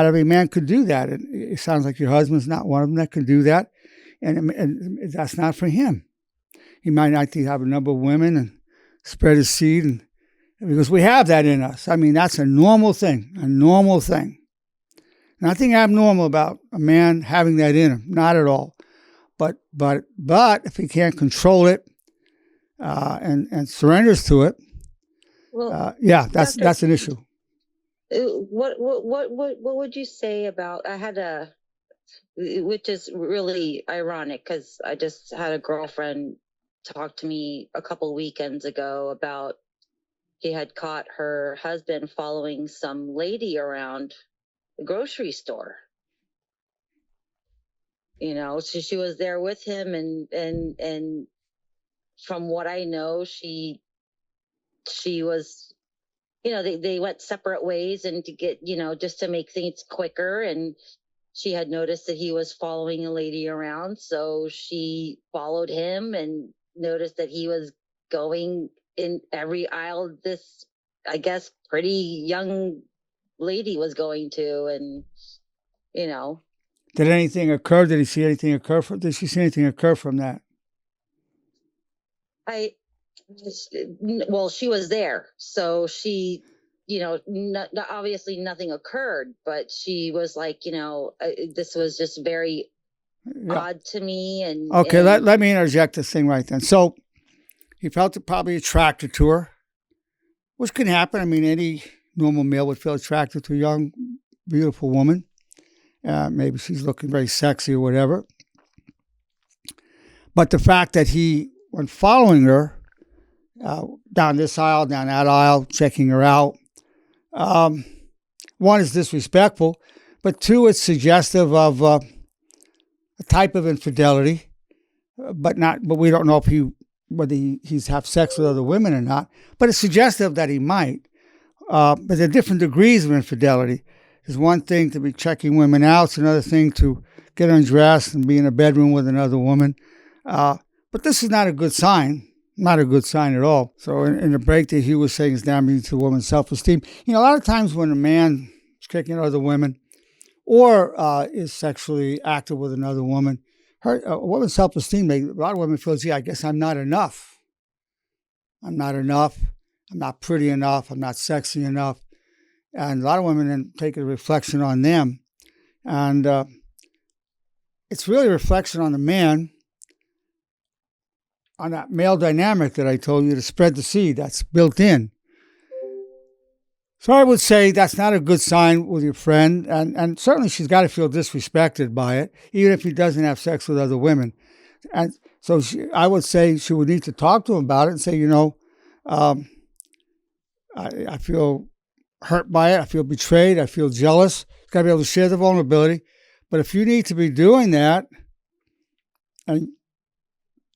every man could do that. It sounds like your husband's not one of them that can do that. And that's not for him. He might not have a number of women and spread his seed, because we have that in us. I mean, that's a normal thing. Nothing abnormal about a man having that in him, not at all. But if he can't control it and surrenders to it, that's an issue. What would you say about? Which is really ironic because I just had a girlfriend talk to me a couple weekends ago about he had caught her husband following some lady around the grocery store. So she was there with him, and from what I know, she was, they went separate ways, and to get, just to make things quicker, and she had noticed that he was following a lady around, so she followed him and noticed that he was going in every aisle this, I guess, pretty young lady was going to, and Did anything occur? Did he see anything occur did she see anything occur from that? Well, she was there, so she, obviously nothing occurred, but she was like, this was just very odd to me. And okay, let me interject this thing right then. So he felt probably attracted to her, which can happen. I mean, any normal male would feel attracted to a young, beautiful woman. Maybe she's looking very sexy or whatever. But the fact that he went following her down this aisle, down that aisle, checking her out, one is disrespectful, but two, it's suggestive of a type of infidelity, but we don't know whether he's have sex with other women or not. But it's suggestive that he might. But there are different degrees of infidelity. It's one thing to be checking women out. It's another thing to get undressed and be in a bedroom with another woman. But this is not a good sign. Not a good sign at all. So in the break that he was saying is damaging to a woman's self-esteem. A lot of times when a man is checking other women or is sexually active with another woman, a woman's self-esteem, a lot of women feel, gee, I guess I'm not enough. I'm not enough. I'm not pretty enough. I'm not sexy enough. And a lot of women then take a reflection on them. And it's really a reflection on the man, on that male dynamic that I told you to spread the seed that's built in. So I would say that's not a good sign with your friend. And certainly she's got to feel disrespected by it, even if he doesn't have sex with other women. And so I would say she would need to talk to him about it and say, I feel hurt by it. I feel betrayed. I feel jealous. He's got to be able to share the vulnerability. But if you need to be doing that, and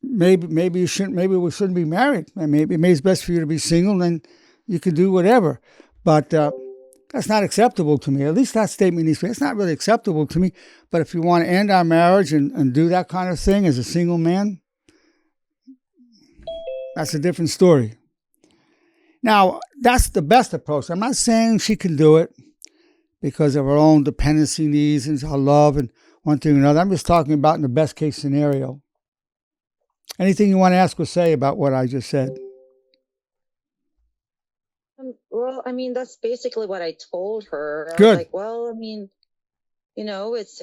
maybe we shouldn't be married. Maybe it's best for you to be single, and you can do whatever. But That's not acceptable to me. At least that statement needs to be. It's not really acceptable to me. But if you want to end our marriage and do that kind of thing as a single man, that's a different story. Now, that's the best approach. I'm not saying she can do it because of her own dependency needs and her love and one thing or another. I'm just talking about in the best case scenario. Anything you want to ask or say about what I just said? Well, I mean, that's basically what I told her. I Good. was like, well, I mean, you know, it's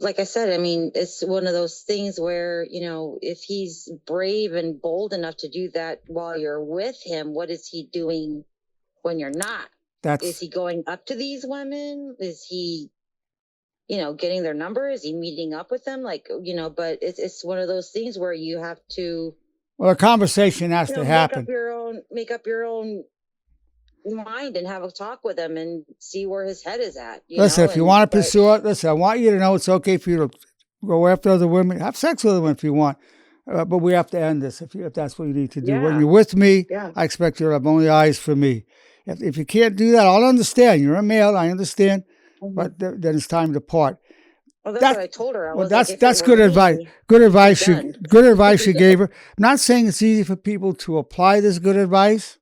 like I said, I mean, it's one of those things where, you know, if he's brave and bold enough to do that while you're with him, what is he doing when you're not? Is he going up to these women? Is he, you know, getting their number? Is he meeting up with them? Like, you know, but it's one of those things where you have to. Well, a conversation has to happen. Make up your own mind and have a talk with him and see where his head is at. Listen, if you want to pursue it, listen, I want you to know it's okay for you to go after other women. Have sex with them if you want. But we have to end this if that's what you need to do. When you're with me, I expect you to have only eyes for me. If you can't do that, I'll understand. You're a male, I understand. But then it's time to part. Well, that's what I told her. That's good advice. Good advice. Good advice she gave her. I'm not saying it's easy for people to apply this good advice.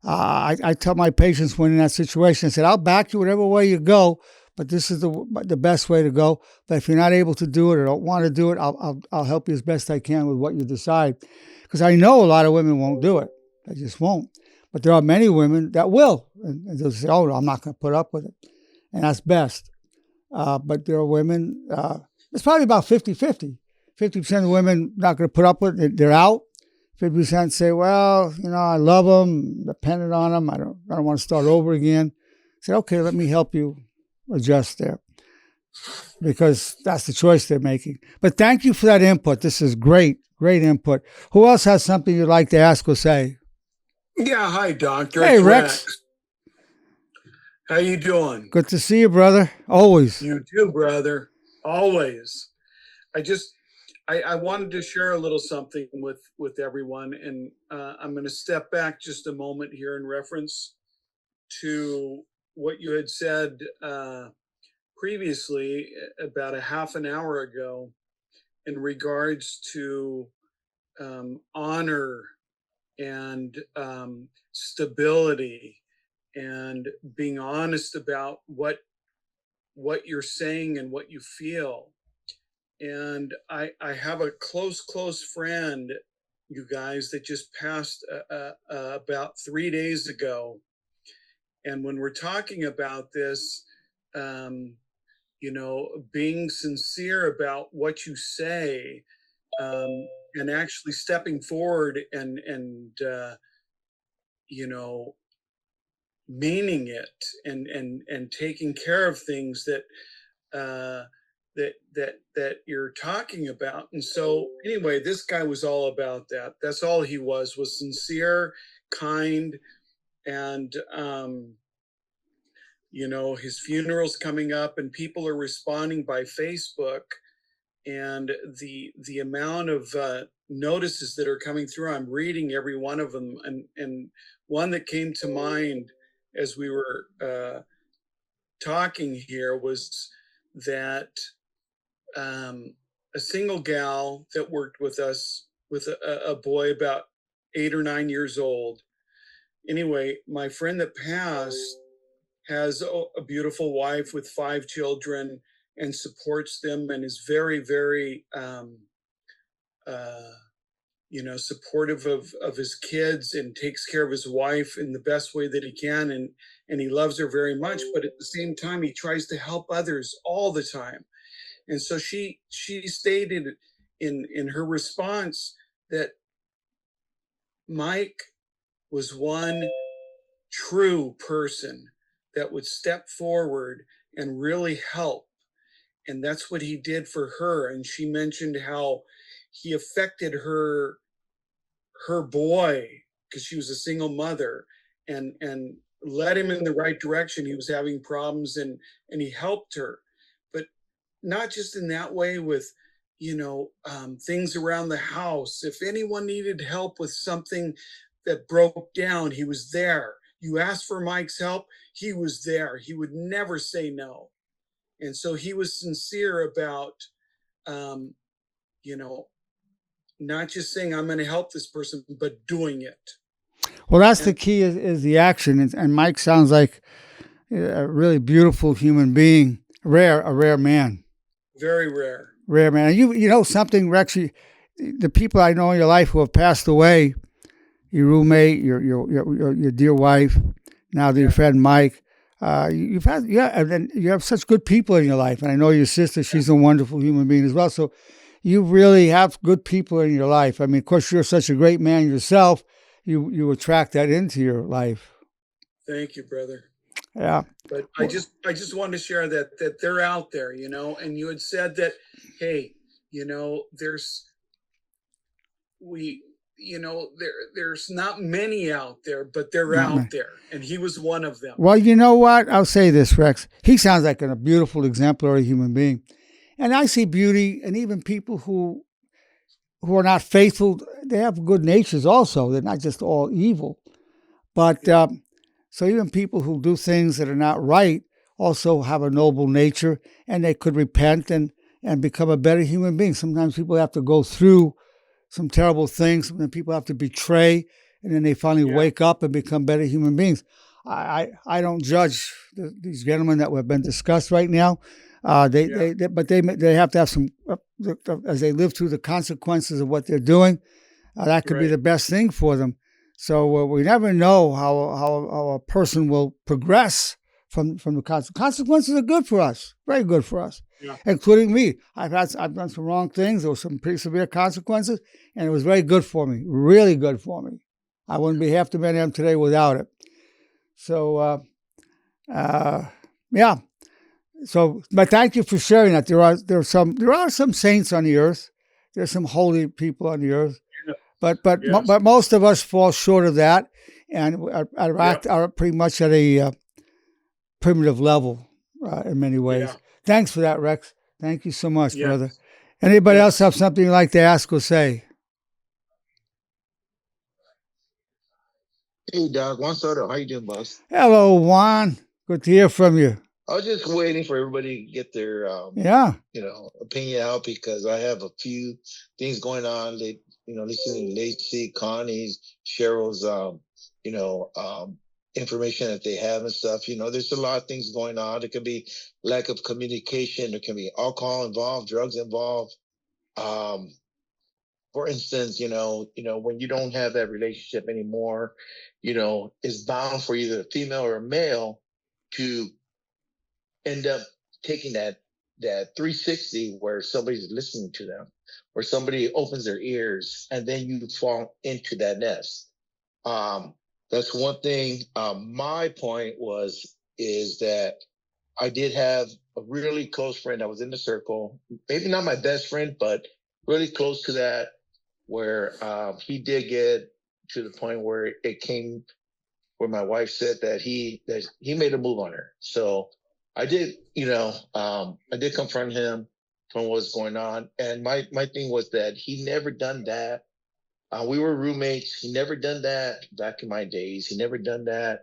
I tell my patients when in that situation, I said, I'll back you whatever way you go, but this is the best way to go. But if you're not able to do it or don't want to do it, I'll help you as best I can with what you decide. Because I know a lot of women won't do it. They just won't. But there are many women that will. And they'll say, oh, no, I'm not going to put up with it. And that's best. But there are women, it's probably about 50-50. 50% of the women not going to put up with it. They're out. 50% say, well, you know, I love them, dependent on them. I don't want to start over again. I say, okay, let me help you adjust there. Because that's the choice they're making. But thank you for that input. This is great input. Who else has something you'd like to ask or say? Yeah, hi, Doctor. Hey, Rex. How you doing? Good to see you, brother. Always. You too, brother. Always. I wanted to share a little something with everyone, and I'm going to step back just a moment here in reference to what you had said previously about a half an hour ago in regards to honor and stability and being honest about what you're saying and what you feel. And I have a close friend, you guys, that just passed about 3 days ago. And when we're talking about this, you know, being sincere about what you say, and actually stepping forward and you know, meaning it and taking care of things that that you're talking about. And so anyway, this guy was all about that. That's all he was sincere, kind, and you know, his funeral's coming up and people are responding by Facebook, and the amount of notices that are coming through, I'm reading every one of them, and one that came to mind as we were talking here was that a single gal that worked with us with a boy about 8 or 9 years old. Anyway, my friend that passed has a beautiful wife with 5 children and supports them and is very, very, you know, supportive of his kids and takes care of his wife in the best way that he can. And he loves her very much, but at the same time, he tries to help others all the time. And so she stated in her response that Mike was one true person that would step forward and really help. And that's what he did for her. And she mentioned how he affected her boy, because she was a single mother, and led him in the right direction. He was having problems and he helped her. But not just in that way with, you know, things around the house. If anyone needed help with something that broke down, he was there. you asked for Mike's help, he was there. He would never say no. And so he was sincere about, not just saying, I'm going to help this person, but doing it. Well, that's the key is the action. And Mike sounds like a really beautiful human being, a rare man. Very rare. Rare man. And you know something, Rex, the people I know in your life who have passed away, your roommate, your dear wife, now your friend Mike, you have such good people in your life. And I know your sister, she's a wonderful human being as well. So you really have good people in your life. I mean, of course, you're such a great man yourself. You attract that into your life. Thank you, brother. Yeah. But I just wanted to share that they're out there, and you had said that, hey, there's not many out there, but they're out there. And he was one of them. Well, you know what? I'll say this, Rex. He sounds like a beautiful, exemplary human being. And I see beauty in even people who are not faithful. They have good natures also. They're not just all evil. But so even people who do things that are not right also have a noble nature, and they could repent and become a better human being. Sometimes people have to go through some terrible things. Sometimes people have to betray, and then they finally wake up and become better human beings. I don't judge these gentlemen that have been discussed right now. They have to have some, as they live through the consequences of what they're doing, that could be the best thing for them. So we never know how a person will progress from the consequences. Consequences are good for us, very good for us, including me. I've done some wrong things. There were some pretty severe consequences, and it was very good for me, really good for me. I wouldn't be half the man I am today without it. So, yeah. So, but thank you for sharing that. There are some saints on the earth. There's some holy people on the earth, but most of us fall short of that, and are pretty much at a primitive level in many ways. Yeah. Thanks for that, Rex. Thank you so much, brother. Anybody else have something you'd like to ask or say? Hey, Doc. Juan Soto. How you doing, boss? Hello, Juan. Good to hear from you. I was just waiting for everybody to get their, opinion out, because I have a few things going on. Listening to Lacey, Connie's, Cheryl's, information that they have and stuff. There's a lot of things going on. There could be lack of communication. There can be alcohol involved, drugs involved. For instance, when you don't have that relationship anymore, it's bound for either a female or a male to end up taking that 360 where somebody's listening to them, where somebody opens their ears, and then you fall into that nest. That's one thing. My point is that I did have a really close friend that was in the circle, maybe not my best friend, but really close to that, where he did get to the point where it came where my wife said that he made a move on her. So I did, I did confront him from what's going on. And my thing was that he never done that. We were roommates. He never done that back in my days. He never done that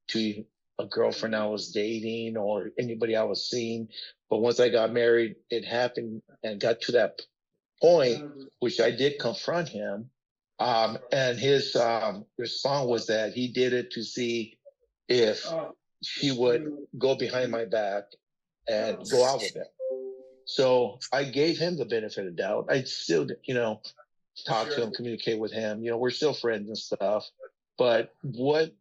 to a girlfriend I was dating or anybody I was seeing. But once I got married, it happened and got to that point, which I did confront him. And his response was that he did it to see if she would go behind my back and go out with him. So I gave him the benefit of doubt. I still, talk to him, communicate with him. We're still friends and stuff. But what,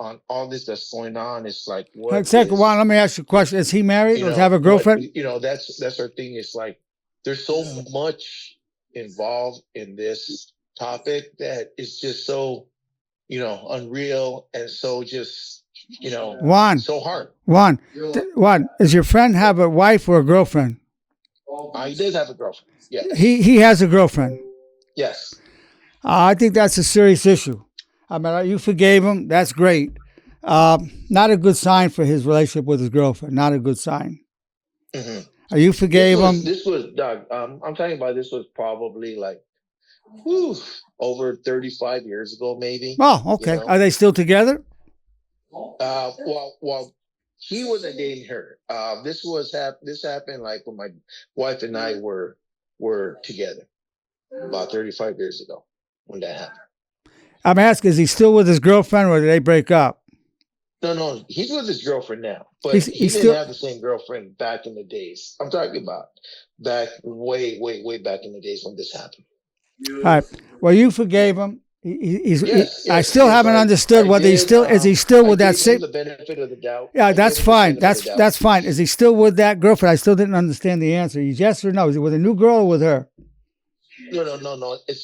on all this that's going on, it's like, what? Second one, let me ask you a question. Is he married or have a girlfriend? That's our thing. It's like, there's so much involved in this topic that is just so, unreal and so just, Juan, so hard. Juan, does your friend have a wife or a girlfriend? He did have a girlfriend. Yes. He has a girlfriend. Yes. I think that's a serious issue. I mean, you forgave him. That's great. Not a good sign for his relationship with his girlfriend. Not a good sign. Mm-hmm. You forgave him. This was, Doug. I'm talking about this was probably like, over 35 years ago, maybe. Oh, okay. Are they still together? Well, he wasn't dating her. This happened like when my wife and I were together about 35 years ago when that happened. I'm asking, is he still with his girlfriend or did they break up? No, he's with his girlfriend now, but He's he didn't still- have the same girlfriend back in the days. I'm talking about back way back in the days when this happened. All right. Well, you forgave him. I still Yes, haven't understood whether is he still with that gave same. him the benefit of the doubt. Yeah, I that's gave him the fine. benefit of the doubt. That's fine. Is he still with that girlfriend? I still didn't understand the answer. Yes or no? Is he with a new girl or with her? No. It's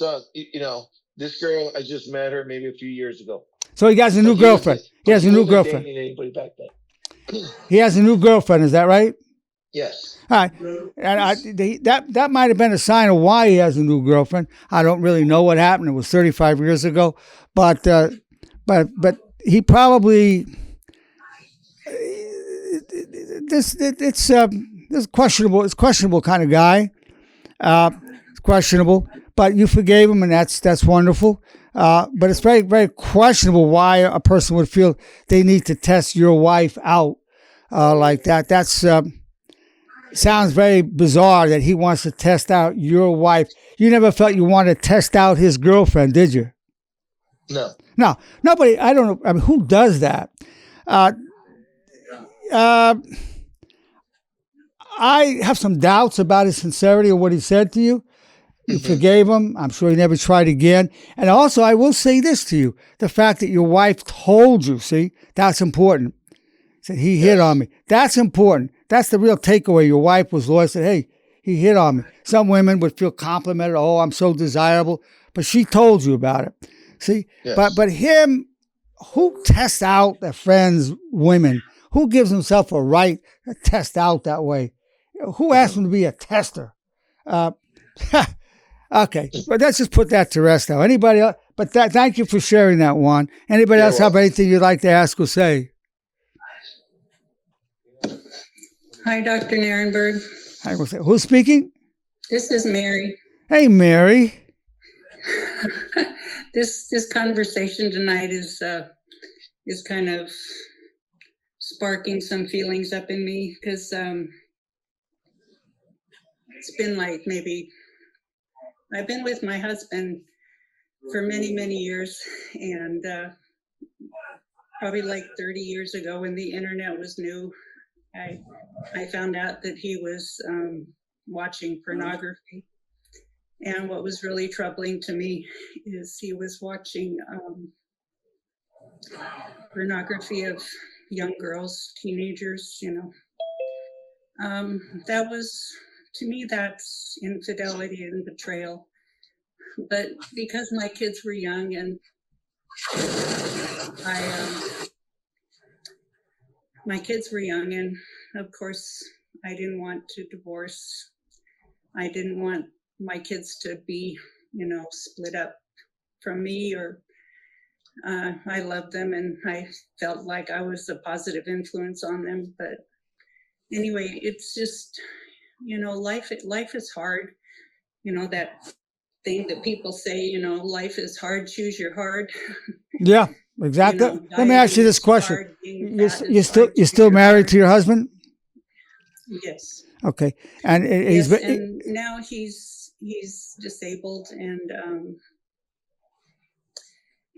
this girl. I just met her maybe a few years ago. So he has a new girlfriend. He has a new girlfriend. Dating anybody back then? He has a new girlfriend. Is that right? Yes. All right. And that might have been a sign of why he has a new girlfriend. I don't really know what happened. It was 35 years ago, but he probably it's questionable. It's questionable kind of guy. It's questionable, but you forgave him, and that's wonderful. But it's very, very questionable why a person would feel they need to test your wife out like that. That's sounds very bizarre that he wants to test out your wife. You never felt you wanted to test out his girlfriend, did you? No. Nobody. I don't know. I mean, who does that? I have some doubts about his sincerity or what he said to you. You forgave him. I'm sure he never tried again. And also, I will say this to you. The fact that your wife told you, see, that's important. Said, he hit on me. That's important. That's the real takeaway. Your wife was loyal. Said, hey, he hit on me. Some women would feel complimented. Oh, I'm so desirable. But she told you about it. See? Yes. But him, who tests out their friends' women? Who gives himself a right to test out that way? Who asked him to be a tester? Okay, but let's just put that to rest now. Anybody else? But thank you for sharing that one. Anybody else have anything you'd like to ask or say? Hi, Dr. Nerenberg. I will say, who's speaking? This is Mary. Hey, Mary. This conversation tonight is kind of sparking some feelings up in me because it's been like maybe I've been with my husband for many, many years, and probably like 30 years ago when the internet was new, I found out that he was watching pornography. And what was really troubling to me is he was watching pornography of young girls, teenagers, that was, to me, that's infidelity and betrayal. But because my kids were young and my kids were young, and of course, I didn't want to divorce. I didn't want my kids to be, split up from me, or I loved them and I felt like I was a positive influence on them. But anyway, it's just, life is hard. That thing that people say, life is hard, choose your hard. Yeah, exactly. Let me ask you this question. You're still married to your husband? Yes. Okay. And and now he's disabled, and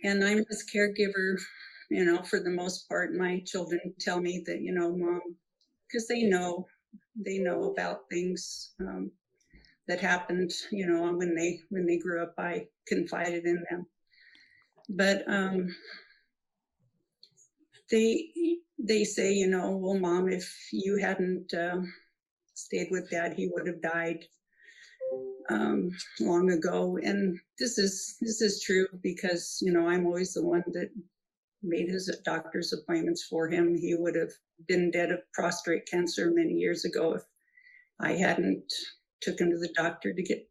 I'm his caregiver, for the most part. My children tell me that, Mom, because they know about things that happened, when they grew up. I confided in them, but they say, well, Mom, if you hadn't stayed with Dad, he would have died long ago. And this is true because, I'm always the one that made his doctor's appointments for him. He would have been dead of prostate cancer many years ago if I hadn't took him to the doctor to get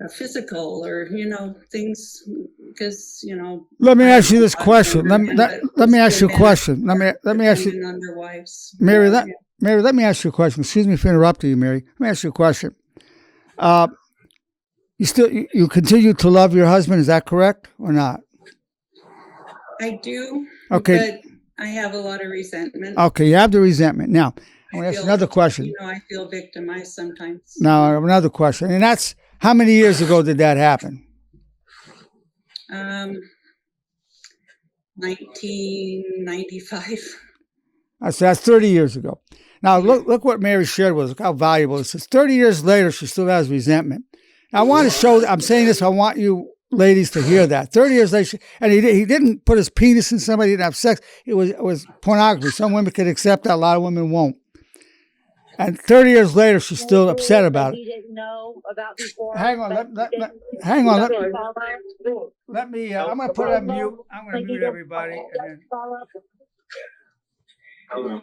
a physical or, things, because, let me ask you this question. Let me ask you a question. Let me ask you, on their wives. Mary, Mary, let me ask you a question. Excuse me for interrupting you, Mary. Let me ask you a question. You continue to love your husband, is that correct or not? I do. Okay. I have a lot of resentment. Okay, you have the resentment. Now, I want to ask feel- another question. You know, I feel victimized sometimes. Now, another question. And that's, how many years ago did that happen? 1995. So that's 30 years ago. Now, look what Mary shared with us. Look how valuable it is. 30 years later, she still has resentment. Now, I want to show, I'm saying this, I want you ladies to hear that. 30 years later, and he didn't put his penis in somebody, he didn't have sex. It was pornography. Some women can accept that, a lot of women won't. And 30 years later, she's still upset about it. He didn't know about before. Hang on, hang on. Let me, I'm going to put it on mute. I'm going to mute everybody. And then,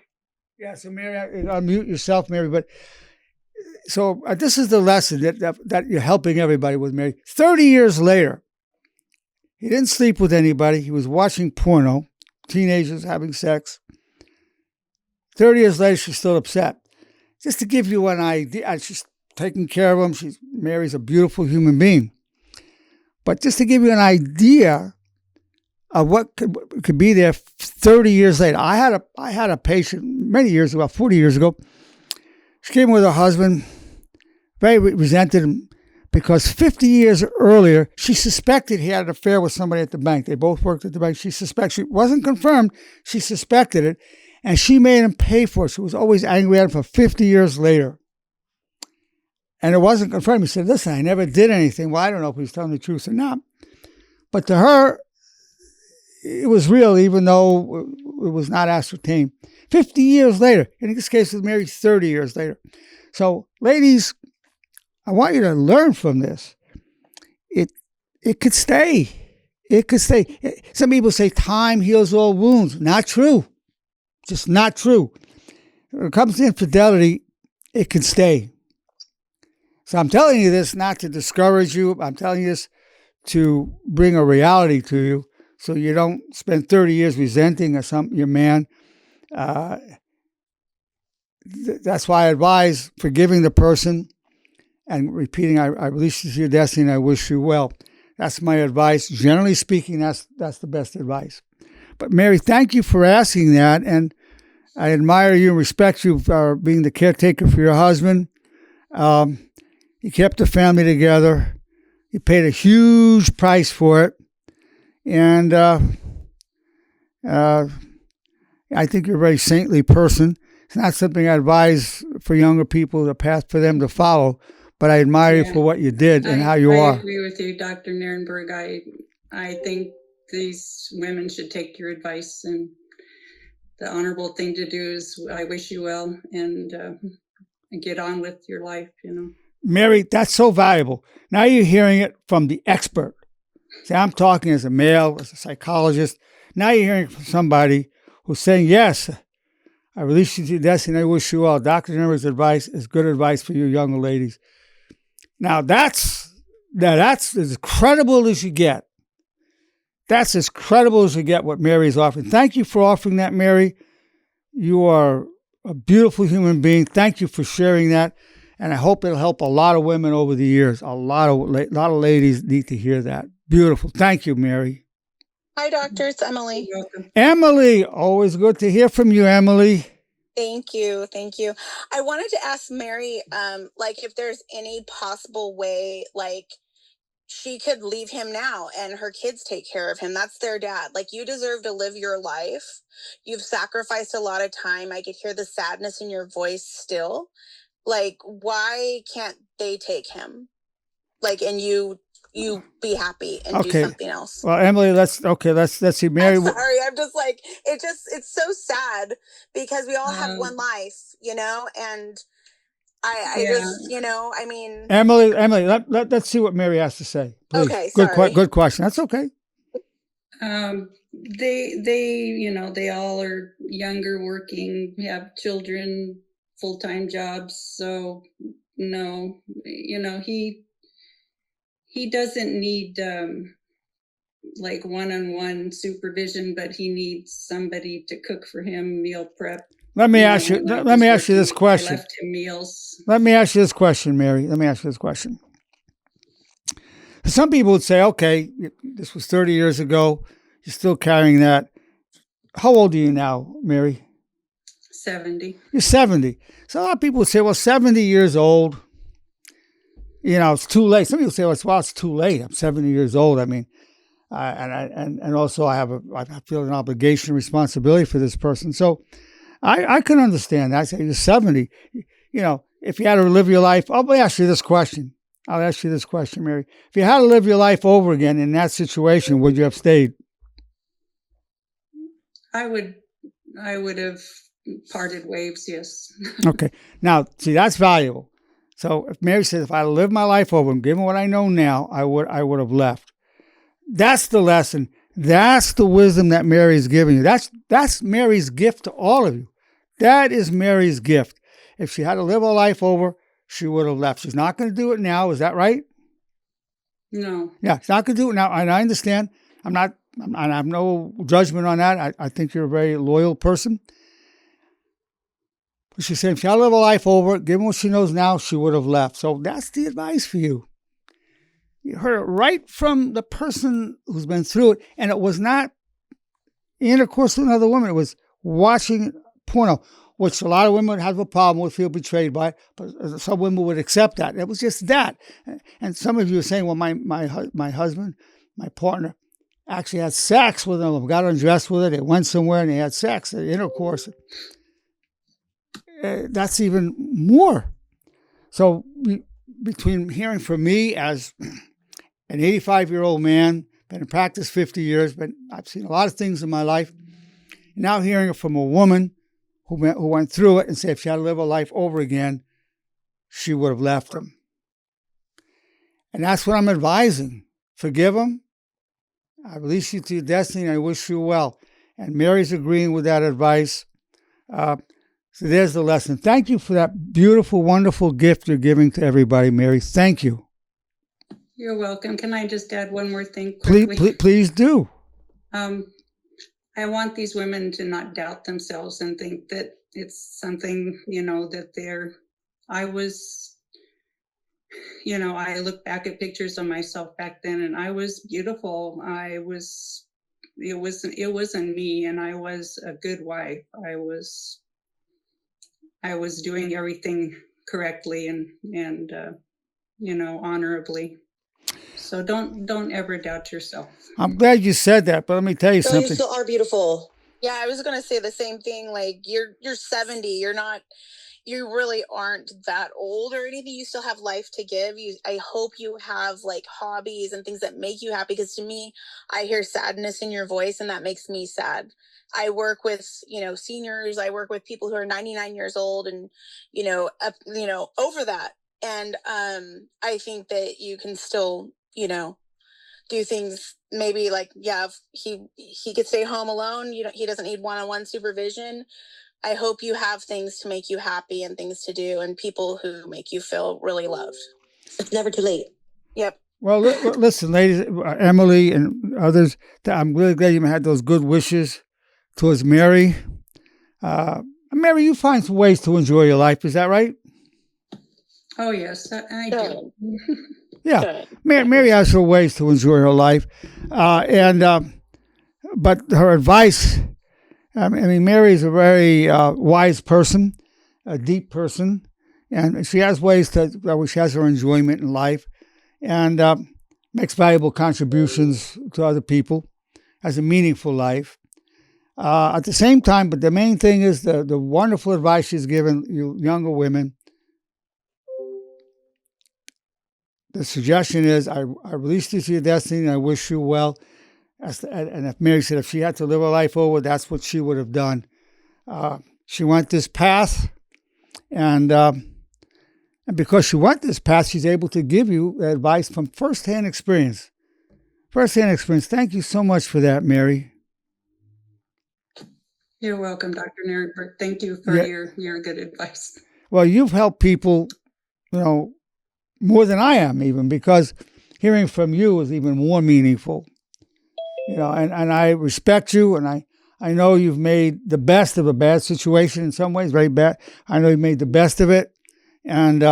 yeah, so Mary, unmute yourself, Mary. But so this is the lesson that you're helping everybody with, Mary. 30 years later, he didn't sleep with anybody. He was watching porno, teenagers having sex. 30 years later, she's still upset. Just to give you an idea, she's taking care of him. Mary's a beautiful human being. But just to give you an idea of what could be there 30 years later. I had a patient many years ago, about 40 years ago. She came with her husband, very resented him because 50 years earlier, she suspected he had an affair with somebody at the bank. They both worked at the bank. She wasn't confirmed. She suspected it. And she made him pay for it. She was always angry at him for 50 years later. And it wasn't confirmed. He said, listen, I never did anything. Well, I don't know if he was telling the truth or not. But to her, it was real, even though it was not ascertained. 50 years later. In this case, it was married 30 years later. So, ladies, I want you to learn from this. It could stay. It could stay. Some people say time heals all wounds. Not true. Just not true. When it comes to infidelity, it can stay. So I'm telling you this not to discourage you. I'm telling you this to bring a reality to you so you don't spend 30 years resenting your man. That's why I advise forgiving the person and repeating, I release you to your destiny and I wish you well. That's my advice. Generally speaking, that's the best advice. But Mary, thank you for asking that, and I admire you and respect you for being the caretaker for your husband. You kept the family together. You paid a huge price for it, and I think you're a very saintly person. It's not something I advise for younger people, the path for them to follow, but I admire you for what you did and how you are. I agree with you, Dr. Nerenberg. I think these women should take your advice, and the honorable thing to do is I wish you well and get on with your life, Mary, that's so valuable. Now you're hearing it from the expert. See, I'm talking as a male, as a psychologist. Now you're hearing it from somebody who's saying, yes, I release you to your destiny. I wish you well. Dr. Nerenberg's advice is good advice for you younger ladies. Now that's as credible as you get. That's as credible as you get what Mary is offering. Thank you for offering that, Mary. You are a beautiful human being. Thank you for sharing that. And I hope it'll help a lot of women over the years. A lot of ladies need to hear that. Beautiful. Thank you, Mary. Hi, doctor. It's Emily. You're welcome. Emily, always good to hear from you, Emily. Thank you. Thank you. I wanted to ask Mary, if there's any possible way, she could leave him now and her kids take care of him. That's their dad. You deserve to live your life. You've sacrificed a lot of time. I could hear the sadness in your voice still. Why can't they take him? And you be happy and do something else. Well, Emily, let's see. Mary. I'm sorry. I'm just it's so sad because we all have one life, and Emily, let's see what Mary has to say. Please. Okay, sorry. Good question. That's okay. They all are younger, working, have children, full-time jobs. So no, he doesn't need one-on-one supervision, but he needs somebody to cook for him, meal prep. Let me ask you this question. I left him meals. Let me ask you this question, Mary. Let me ask you this question. Some people would say, okay, this was 30 years ago. You're still carrying that. how old are you now, Mary? 70. You're 70. So a lot of people would say, well, 70 years old, it's too late. Some people say, well, it's too late. I'm 70 years old. I mean, and also I feel an obligation, responsibility for this person. So I can understand that. I say you're 70. If you had to live your life, I'll ask you this question. Mary. If you had to live your life over again in that situation, would you have stayed? I would have parted ways, yes. Okay. Now, see, that's valuable. So if Mary says, if I lived my life over and given what I know now, I would have left. That's the lesson. That's the wisdom that Mary's giving you. That's Mary's gift to all of you. That is Mary's gift. If she had to live her life over, she would have left. She's not going to do it now. Is that right? No. Yeah, she's not going to do it now. And I understand. I have no judgment on that. I think you're a very loyal person. But she said if she had to live her life over, given what she knows now, she would have left. So that's the advice for you. You heard it right from the person who's been through it. And it was not intercourse with another woman. It was watching porno, which a lot of women would have a problem with, feel betrayed by it, but some women would accept that. It was just that. And some of you are saying, well, my husband, my partner, actually had sex with them, got undressed with her, they went somewhere and they had sex, intercourse. That's even more. So between hearing from me as an 85-year-old man, been in practice 50 years, but I've seen a lot of things in my life, now hearing it from a woman who went through it and said if she had to live her life over again, she would have left him. And that's what I'm advising. Forgive him. I release you to your destiny and I wish you well. And Mary's agreeing with that advice. So there's the lesson. Thank you for that beautiful, wonderful gift you're giving to everybody, Mary. Thank you. You're welcome. Can I just add one more thing quickly? Please do. I want these women to not doubt themselves and think that it's something, that I look back at pictures of myself back then and I was beautiful. It wasn't me, and I was a good wife. I was doing everything correctly and honorably. So don't ever doubt yourself. I'm glad you said that, but let me tell you something. You still are beautiful. Yeah, I was gonna say the same thing. Like you're 70. You really aren't that old or anything. You still have life to give. I hope you have like hobbies and things that make you happy. Because to me, I hear sadness in your voice, and that makes me sad. I work with seniors. I work with people who are 99 years old, and over that. And I think that you can still do things maybe like, he could stay home alone. He doesn't need one-on-one supervision. I hope you have things to make you happy and things to do and people who make you feel really loved. It's never too late. Yep. Well, listen, ladies, Emily and others, I'm really glad you had those good wishes towards Mary. Mary, you find some ways to enjoy your life. Is that right? Oh, yes, I do. Yeah, Mary has her ways to enjoy her life, but her advice. I mean, Mary is a very wise person, a deep person, and she has ways she has her enjoyment in life, and makes valuable contributions to other people, has a meaningful life. At the same time, but the main thing is the wonderful advice she's given you younger women. The suggestion is, I released you to your destiny and I wish you well. And if Mary said if she had to live her life over, that's what she would have done. She went this path, and because she went this path, she's able to give you advice from firsthand experience. Thank you so much for that, Mary. You're welcome, Dr. Nerenberg. Thank you for your good advice. Well, you've helped people, more than I am even, because hearing from you is even more meaningful. And I respect you, and I know you've made the best of a bad situation in some ways, very bad. I know you made the best of it. And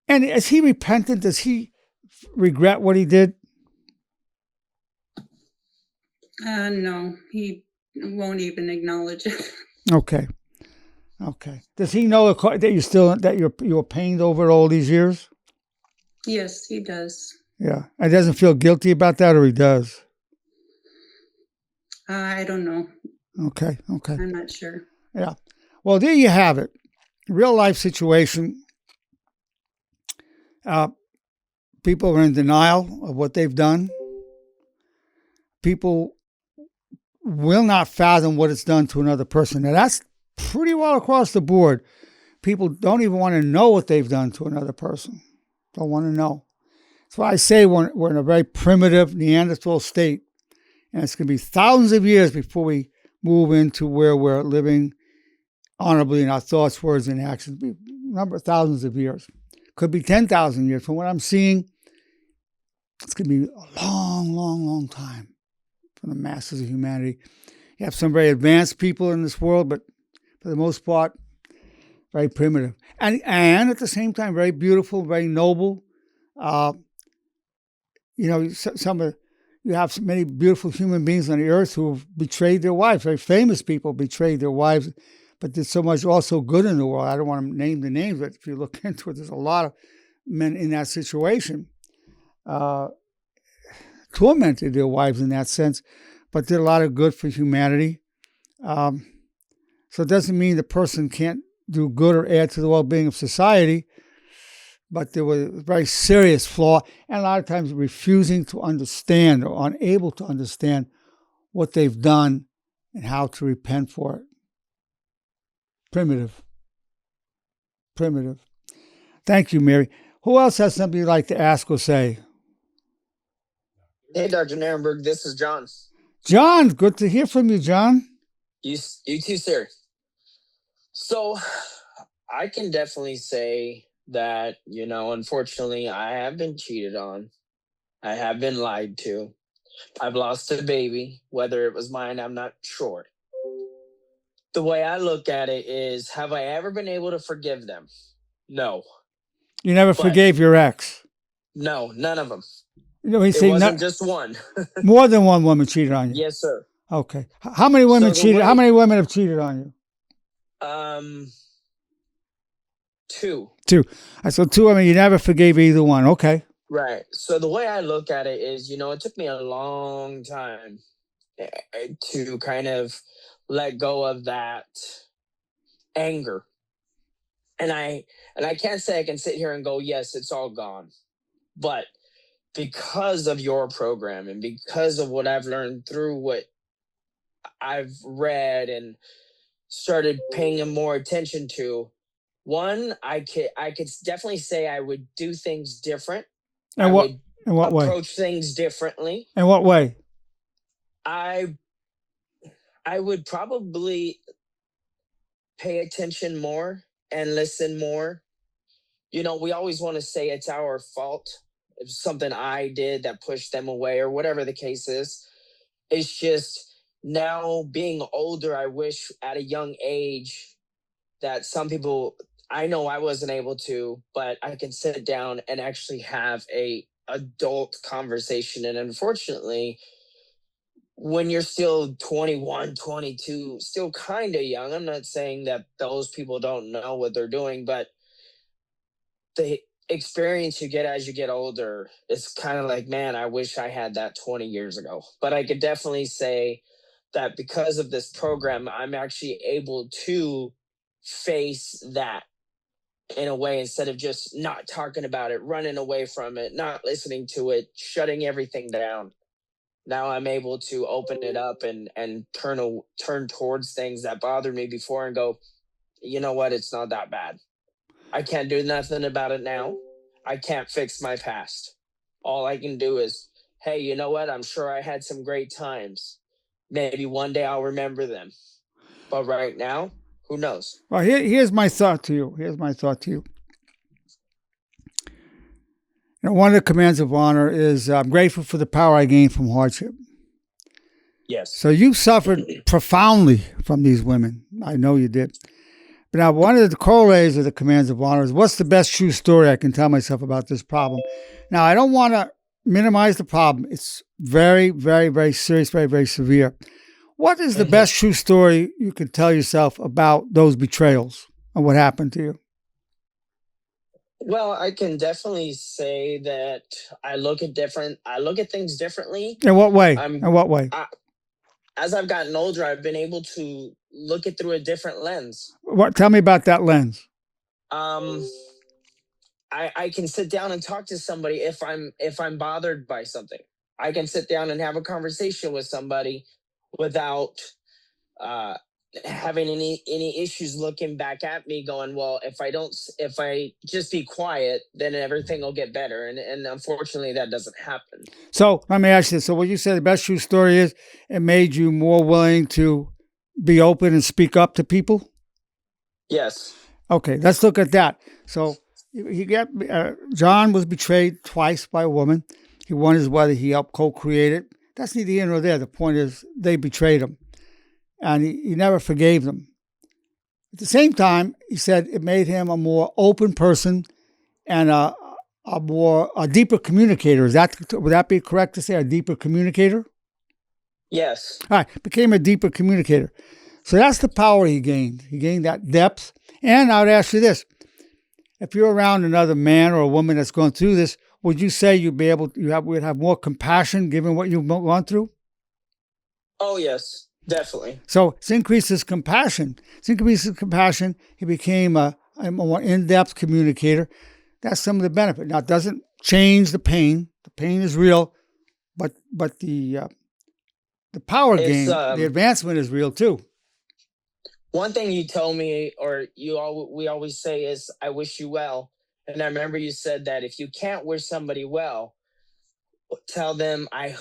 is he repentant? Does he regret what he did? No, he won't even acknowledge it. Okay. Okay. Does he know that you were pained over all these years? Yes, he does. Yeah. And doesn't feel guilty about that, or he does? I don't know. Okay. Okay. I'm not sure. Yeah. Well, there you have it. Real life situation. People are in denial of what they've done. People will not fathom what it's done to another person. Now, that's pretty well across the board. People don't even want to know what they've done to another person. Don't want to know. That's why I say we're in a very primitive Neanderthal state. And it's going to be thousands of years before we move into where we're living honorably in our thoughts, words, and actions. A number of thousands of years. Could be 10,000 years. From what I'm seeing, it's going to be a long, long, long time for the masses of humanity. You have some very advanced people in this world, but for the most part, very primitive. And at the same time, very beautiful, very noble. You have many beautiful human beings on the earth who have betrayed their wives. Very famous people betrayed their wives, but there's so much also good in the world. I don't want to name the names, but if you look into it, there's a lot of men in that situation. Tormented their wives in that sense, but did a lot of good for humanity. So it doesn't mean the person can't do good or add to the well-being of society, but there was a very serious flaw, and a lot of times refusing to understand or unable to understand what they've done and how to repent for it. Primitive. Thank you, Mary. Who else has something you'd like to ask or say? Hey, Dr. Nerenberg, this is John. John, good to hear from you, John. You too, sir. So I can definitely say that, unfortunately, I have been cheated on. I have been lied to. I've lost a baby. Whether it was mine, I'm not sure. The way I look at it is, have I ever been able to forgive them? No. You never forgave your ex? No, none of them. It wasn't just one. More than one woman cheated on you? Yes, sir. Okay. How many women cheated? How many women have cheated on you? Two. So two women, you never forgave either one. Okay. Right. So the way I look at it is, it took me a long time to kind of let go of that anger. And I can't say I can sit here and go, yes, it's all gone. But because of your program and because of what I've learned through what I've read and started paying more attention to, one, I could definitely say I would do things different. In what way? Approach things differently. In what way? I would probably pay attention more and listen more. We always want to say it's our fault. It's something I did that pushed them away or whatever the case is. It's just now being older, I wish at a young age that some people, I know I wasn't able to, but I can sit down and actually have a adult conversation. And unfortunately, when you're still 21, 22, still kind of young, I'm not saying that those people don't know what they're doing, but the experience you get as you get older, it's kind of like, man, I wish I had that 20 years ago. But I could definitely say that because of this program, I'm actually able to face that in a way, instead of just not talking about it, running away from it, not listening to it, shutting everything down. Now I'm able to open it up and turn towards things that bothered me before and go, you know what, it's not that bad. I can't do nothing about it now. I can't fix my past. All I can do is, hey, you know what? I'm sure I had some great times. Maybe one day I'll remember them. But right now, who knows? Well, here's my thought to you. One of the commands of honor is, I'm grateful for the power I gained from hardship. Yes. So you suffered profoundly from these women. I know you did. But now, one of the corollaries of the commands of honor is, what's the best true story I can tell myself about this problem? Now, I don't want to minimize the problem. It's very, very, very serious, very, very severe. What is the best true story you could tell yourself about those betrayals and what happened to you? Well, I can definitely say that I look at things differently. In what way? I'm In what way? As I've gotten older, I've been able to look it through a different lens. Tell me about that lens. I can sit down and talk to somebody if I'm bothered by something. I can sit down and have a conversation with somebody without having any issues looking back at me going, well, if I just be quiet, then everything will get better. And unfortunately that doesn't happen. So let me ask you this. So what you said the best true story is it made you more willing to be open and speak up to people? Yes. Okay, let's look at that. So John was betrayed twice by a woman. He wonders whether he helped co-create it. That's neither here nor there. The point is they betrayed him. And he never forgave them. At the same time, he said it made him a more open person and a deeper communicator. Would that be correct to say, a deeper communicator? Yes. All right, became a deeper communicator. So that's the power he gained. He gained that depth. And I would ask you this. If you're around another man or a woman that's going through this, would you say would have more compassion given what you've gone through? Oh, yes. Definitely. So it's increased his compassion. He became a more in-depth communicator. That's some of the benefit. Now, it doesn't change the pain. The pain is real, but the power gain, the advancement is real too. One thing you told me, or we always say is, I wish you well. And I remember you said that if you can't wish somebody well, tell them I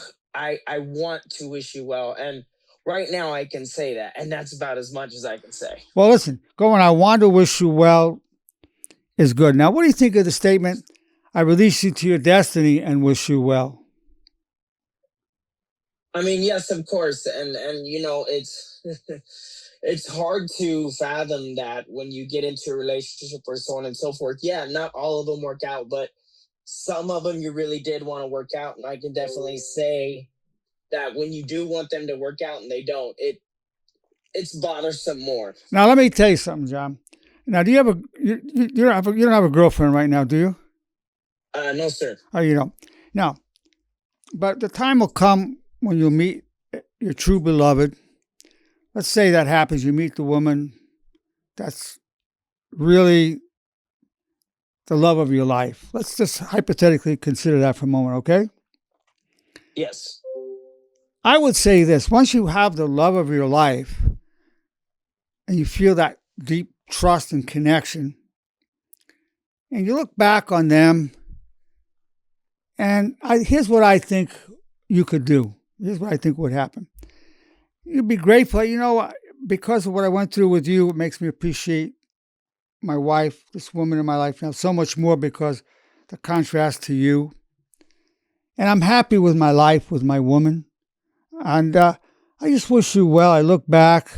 want to wish you well. And right now I can say that, and that's about as much as I can say. Well, listen, going, I want to wish you well is good. Now, what do you think of the statement, I release you to your destiny and wish you well? I mean, yes, of course. And it's it's hard to fathom that when you get into a relationship or so on and so forth. Yeah, not all of them work out, but some of them you really did want to work out. And I can definitely say that when you do want them to work out and they don't, it's bothersome more. Now, let me tell you something, John. Now, do you have you don't have a girlfriend right now, do you? No, sir. Oh, you don't. Now, but the time will come when you'll meet your true beloved. Let's say that happens. You meet the woman that's really the love of your life. Let's just hypothetically consider that for a moment, okay? Yes. I would say this. Once you have the love of your life and you feel that deep trust and connection, and you look back on them, and here's what I think you could do. Here's what I think would happen. You'd be grateful. Because of what I went through with you, it makes me appreciate my wife, this woman in my life now, so much more because the contrast to you. And I'm happy with my life, with my woman. And I just wish you well. I look back,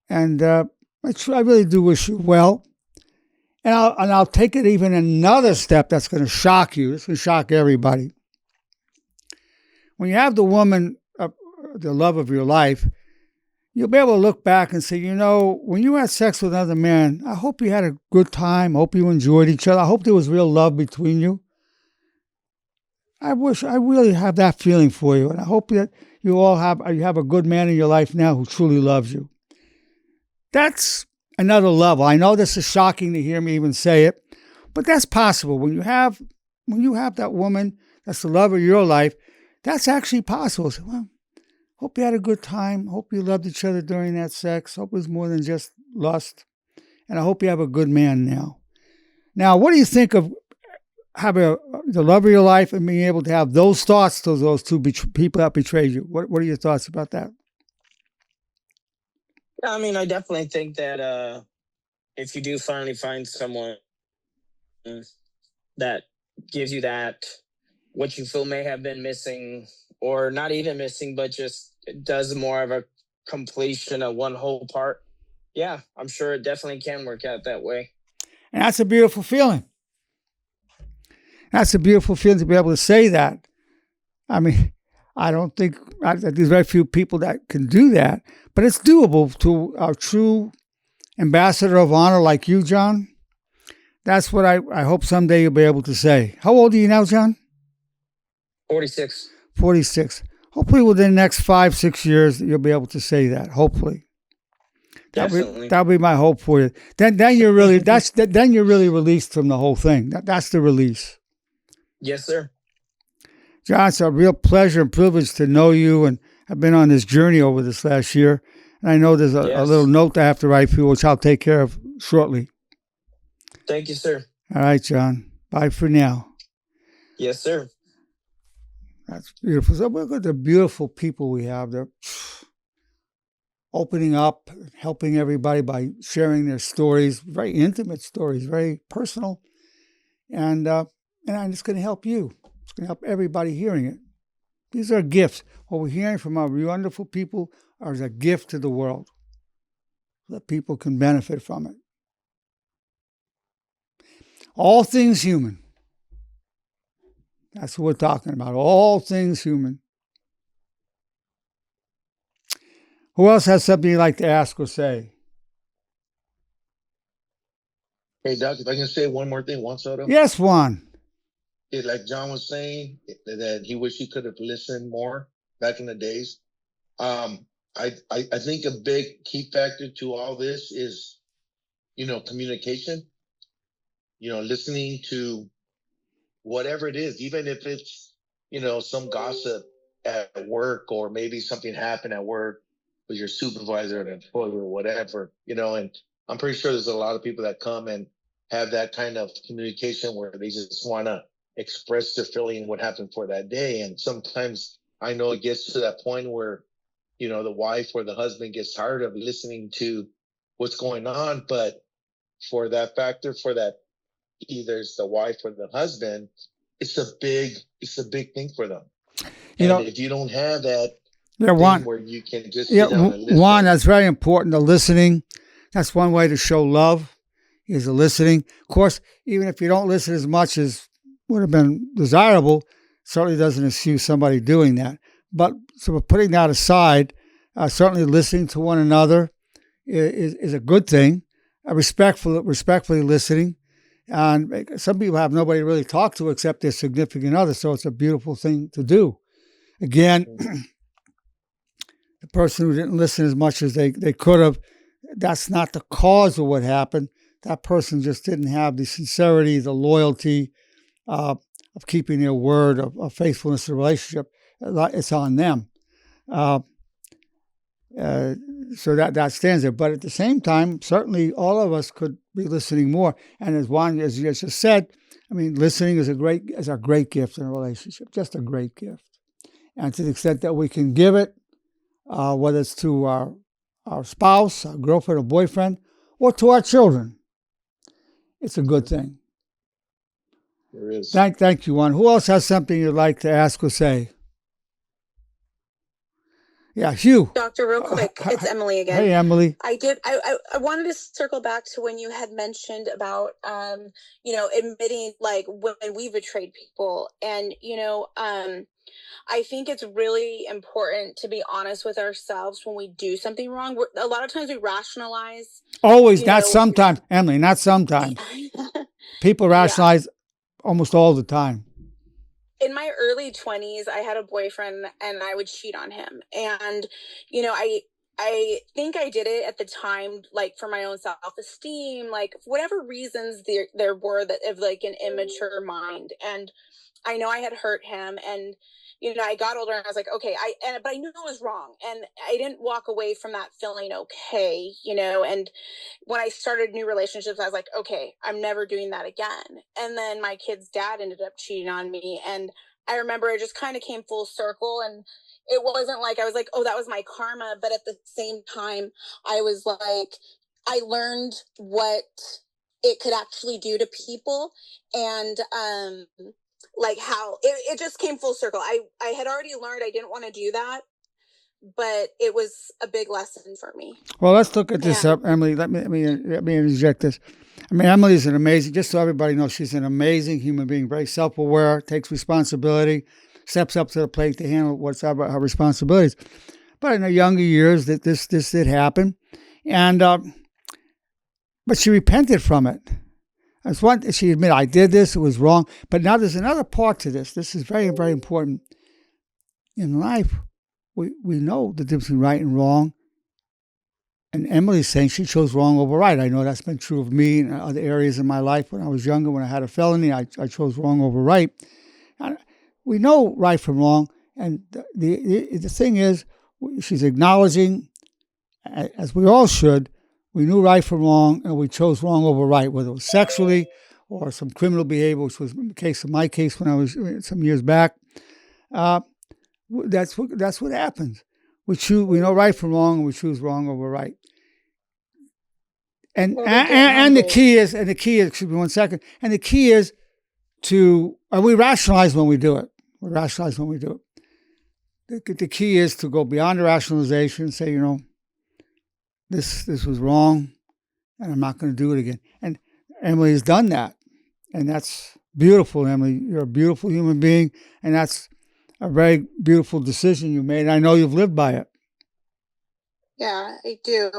and I really do wish you well. And I'll take it even another step that's going to shock you. It's going to shock everybody. When you have the woman, the love of your life, you'll be able to look back and say, when you had sex with another man, I hope you had a good time. I hope you enjoyed each other. I hope there was real love between you. I really have that feeling for you. And I hope that you have a good man in your life now who truly loves you. That's another level. I know this is shocking to hear me even say it, but that's possible. When you have that woman that's the love of your life, that's actually possible. So, well, hope you had a good time. Hope you loved each other during that sex. Hope it was more than just lust. And I hope you have a good man now. Now, what do you think of having the love of your life and being able to have those thoughts to those two people that betrayed you? What are your thoughts about that? I mean, I definitely think that if you do finally find someone that gives you that, what you feel may have been missing, or not even missing, but just does more of a completion of one whole part. Yeah, I'm sure it definitely can work out that way. And that's a beautiful feeling. That's a beautiful feeling to be able to say that. I mean, I don't think there's very few people that can do that, but it's doable to our true ambassador of honor like you, John. That's what I hope someday you'll be able to say. How old are you now, John? 46. 46. Hopefully within the next 5-6 years you'll be able to say that. Hopefully. Definitely. That'll be my hope for you. Then you're really then you're really released from the whole thing. That's the release. Yes, sir. John, it's a real pleasure and privilege to know you, and I've been on this journey over this last year. And I know there's a little note I have to write for you, which I'll take care of shortly. Thank you, sir. All right, John. Bye for now. Yes, sir. That's beautiful. So look at the beautiful people we have. They're opening up, helping everybody by sharing their stories, very intimate stories, very personal. And it's going to help you. It's going to help everybody hearing it. These are gifts. What we're hearing from our wonderful people is a gift to the world, so that people can benefit from it. All things human. That's what we're talking about. All things human. Who else has something you'd like to ask or say? Hey, Doc, if I can say one more thing, Juan Soto. Yes, Juan. Like John was saying, that he wished he could have listened more back in the days. I think a big key factor to all this is, communication. Listening to whatever it is, even if it's, some gossip at work, or maybe something happened at work with your supervisor and employer or whatever, and I'm pretty sure there's a lot of people that come and have that kind of communication where they just want to express their feeling, what happened for that day. And sometimes I know it gets to that point where, the wife or the husband gets tired of listening to what's going on. But for that factor, for that, either it's the wife or the husband, it's a big thing for them. If you don't have that thing where you can just sit down and listen. One, that's very important, the listening. That's one way to show love, is the listening. Of course, even if you don't listen as much as would have been desirable, certainly doesn't excuse somebody doing that. But so putting that aside, certainly listening to one another is a good thing. Respectfully listening. And some people have nobody to really talk to except their significant other, so it's a beautiful thing to do. Again, the person who didn't listen as much as they could have, that's not the cause of what happened. That person just didn't have the sincerity, the loyalty of keeping their word, of faithfulness in the relationship. It's on them. So that stands there. But at the same time, certainly all of us could be listening more. And as Juan, as you just said, I mean, listening is a great gift in a relationship, just a great gift. And to the extent that we can give it, whether it's to our spouse, our girlfriend or boyfriend, or to our children, it's a good thing. There is. Thank you, Juan. Who else has something you'd like to ask or say? Yeah, Hugh. Doctor, real quick, it's Emily again. Hey, Emily. I wanted to circle back to when you had mentioned about, admitting like when we betrayed people. And, I think it's really important to be honest with ourselves when we do something wrong. A lot of times we rationalize. Always, not sometimes, Emily, not sometimes. People rationalize almost all the time. In my early 20s, I had a boyfriend and I would cheat on him. And, I think I did it at the time, like for my own self-esteem, like whatever reasons there were that of like an immature mind. And I know I had hurt him, and, I got older and I was like, okay, but I knew it was wrong. And I didn't walk away from that feeling okay, and when I started new relationships, I was like, okay, I'm never doing that again. And then my kid's dad ended up cheating on me. And I remember it just kind of came full circle, and it wasn't like I was like, oh, that was my karma. But at the same time, I was like, I learned what it could actually do to people. And, like how it just came full circle. I had already learned I didn't want to do that, but it was a big lesson for me. Well, let's look at this up, Emily. Let me interject this. I mean, Emily's an amazing, just so everybody knows, she's an amazing human being, very self-aware, takes responsibility, steps up to the plate to handle what's her responsibilities. But in her younger years, that this did happen. And, but she repented from it. That's one, she admitted, I did this, it was wrong. But now there's another part to this. This is very, very important. In life, we know the difference between right and wrong. And Emily's saying she chose wrong over right. I know that's been true of me in other areas in my life. When I was younger, when I had a felony, I chose wrong over right. And we know right from wrong. And the thing is, she's acknowledging, as we all should, we knew right from wrong and we chose wrong over right, whether it was sexually or some criminal behavior, which was the case in my case when I was some years back. That's what happens. We know right from wrong and we choose wrong over right. And the key is, excuse me 1 second, and the key is we rationalize when we do it. We rationalize when we do it. The key is to go beyond the rationalization and say, this was wrong and I'm not going to do it again. And Emily has done that. And that's beautiful, Emily. You're a beautiful human being. And that's a very beautiful decision you made. I know you've lived by it. Yeah, I do.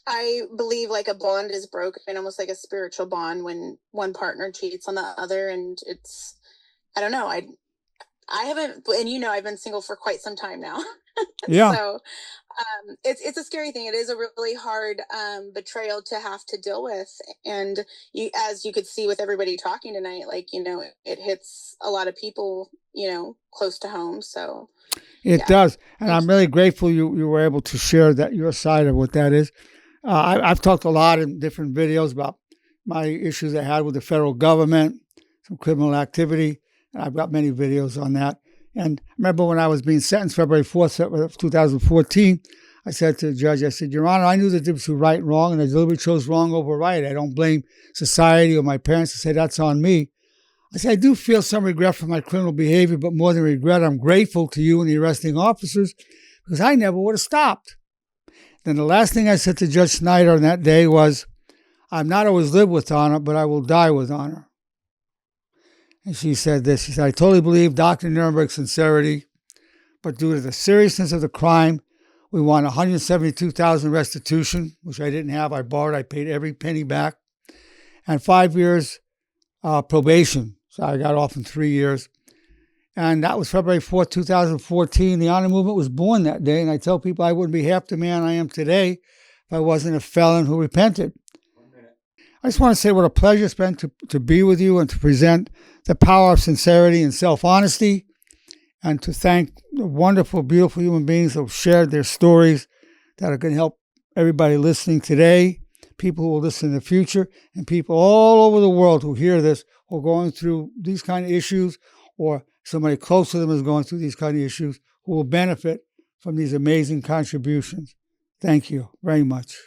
I believe like a bond is broken, almost like a spiritual bond when one partner cheats on the other. And it's, I don't know. I haven't, and I've been single for quite some time now. Yeah. So it's a scary thing. It is a really hard betrayal to have to deal with. And as you could see with everybody talking tonight, it hits a lot of people, close to home. So it does. And I'm really grateful you were able to share that, your side of what that is. I've talked a lot in different videos about my issues I had with the federal government, some criminal activity. And I've got many videos on that. And I remember when I was being sentenced February 4th, 2014, I said to the judge, I said, Your Honor, I knew the difference between right and wrong, and I deliberately chose wrong over right. I don't blame society or my parents to say that's on me. I said, I do feel some regret for my criminal behavior, but more than regret, I'm grateful to you and the arresting officers because I never would have stopped. Then the last thing I said to Judge Snyder on that day was, I've not always lived with honor, but I will die with honor. And she said this. She said, I totally believe Dr. Nerenberg's sincerity, but due to the seriousness of the crime, we want $172,000 restitution, which I didn't have. I borrowed. I paid every penny back. And 5 years probation. So I got off in 3 years. And that was February 4th, 2014. The honor movement was born that day. And I tell people I wouldn't be half the man I am today if I wasn't a felon who repented. I just want to say what a pleasure it's been to be with you and to present the power of sincerity and self-honesty, and to thank the wonderful, beautiful human beings who have shared their stories that are going to help everybody listening today, people who will listen in the future, and people all over the world who hear this who are going through these kind of issues, or somebody close to them is going through these kind of issues, who will benefit from these amazing contributions. Thank you very much.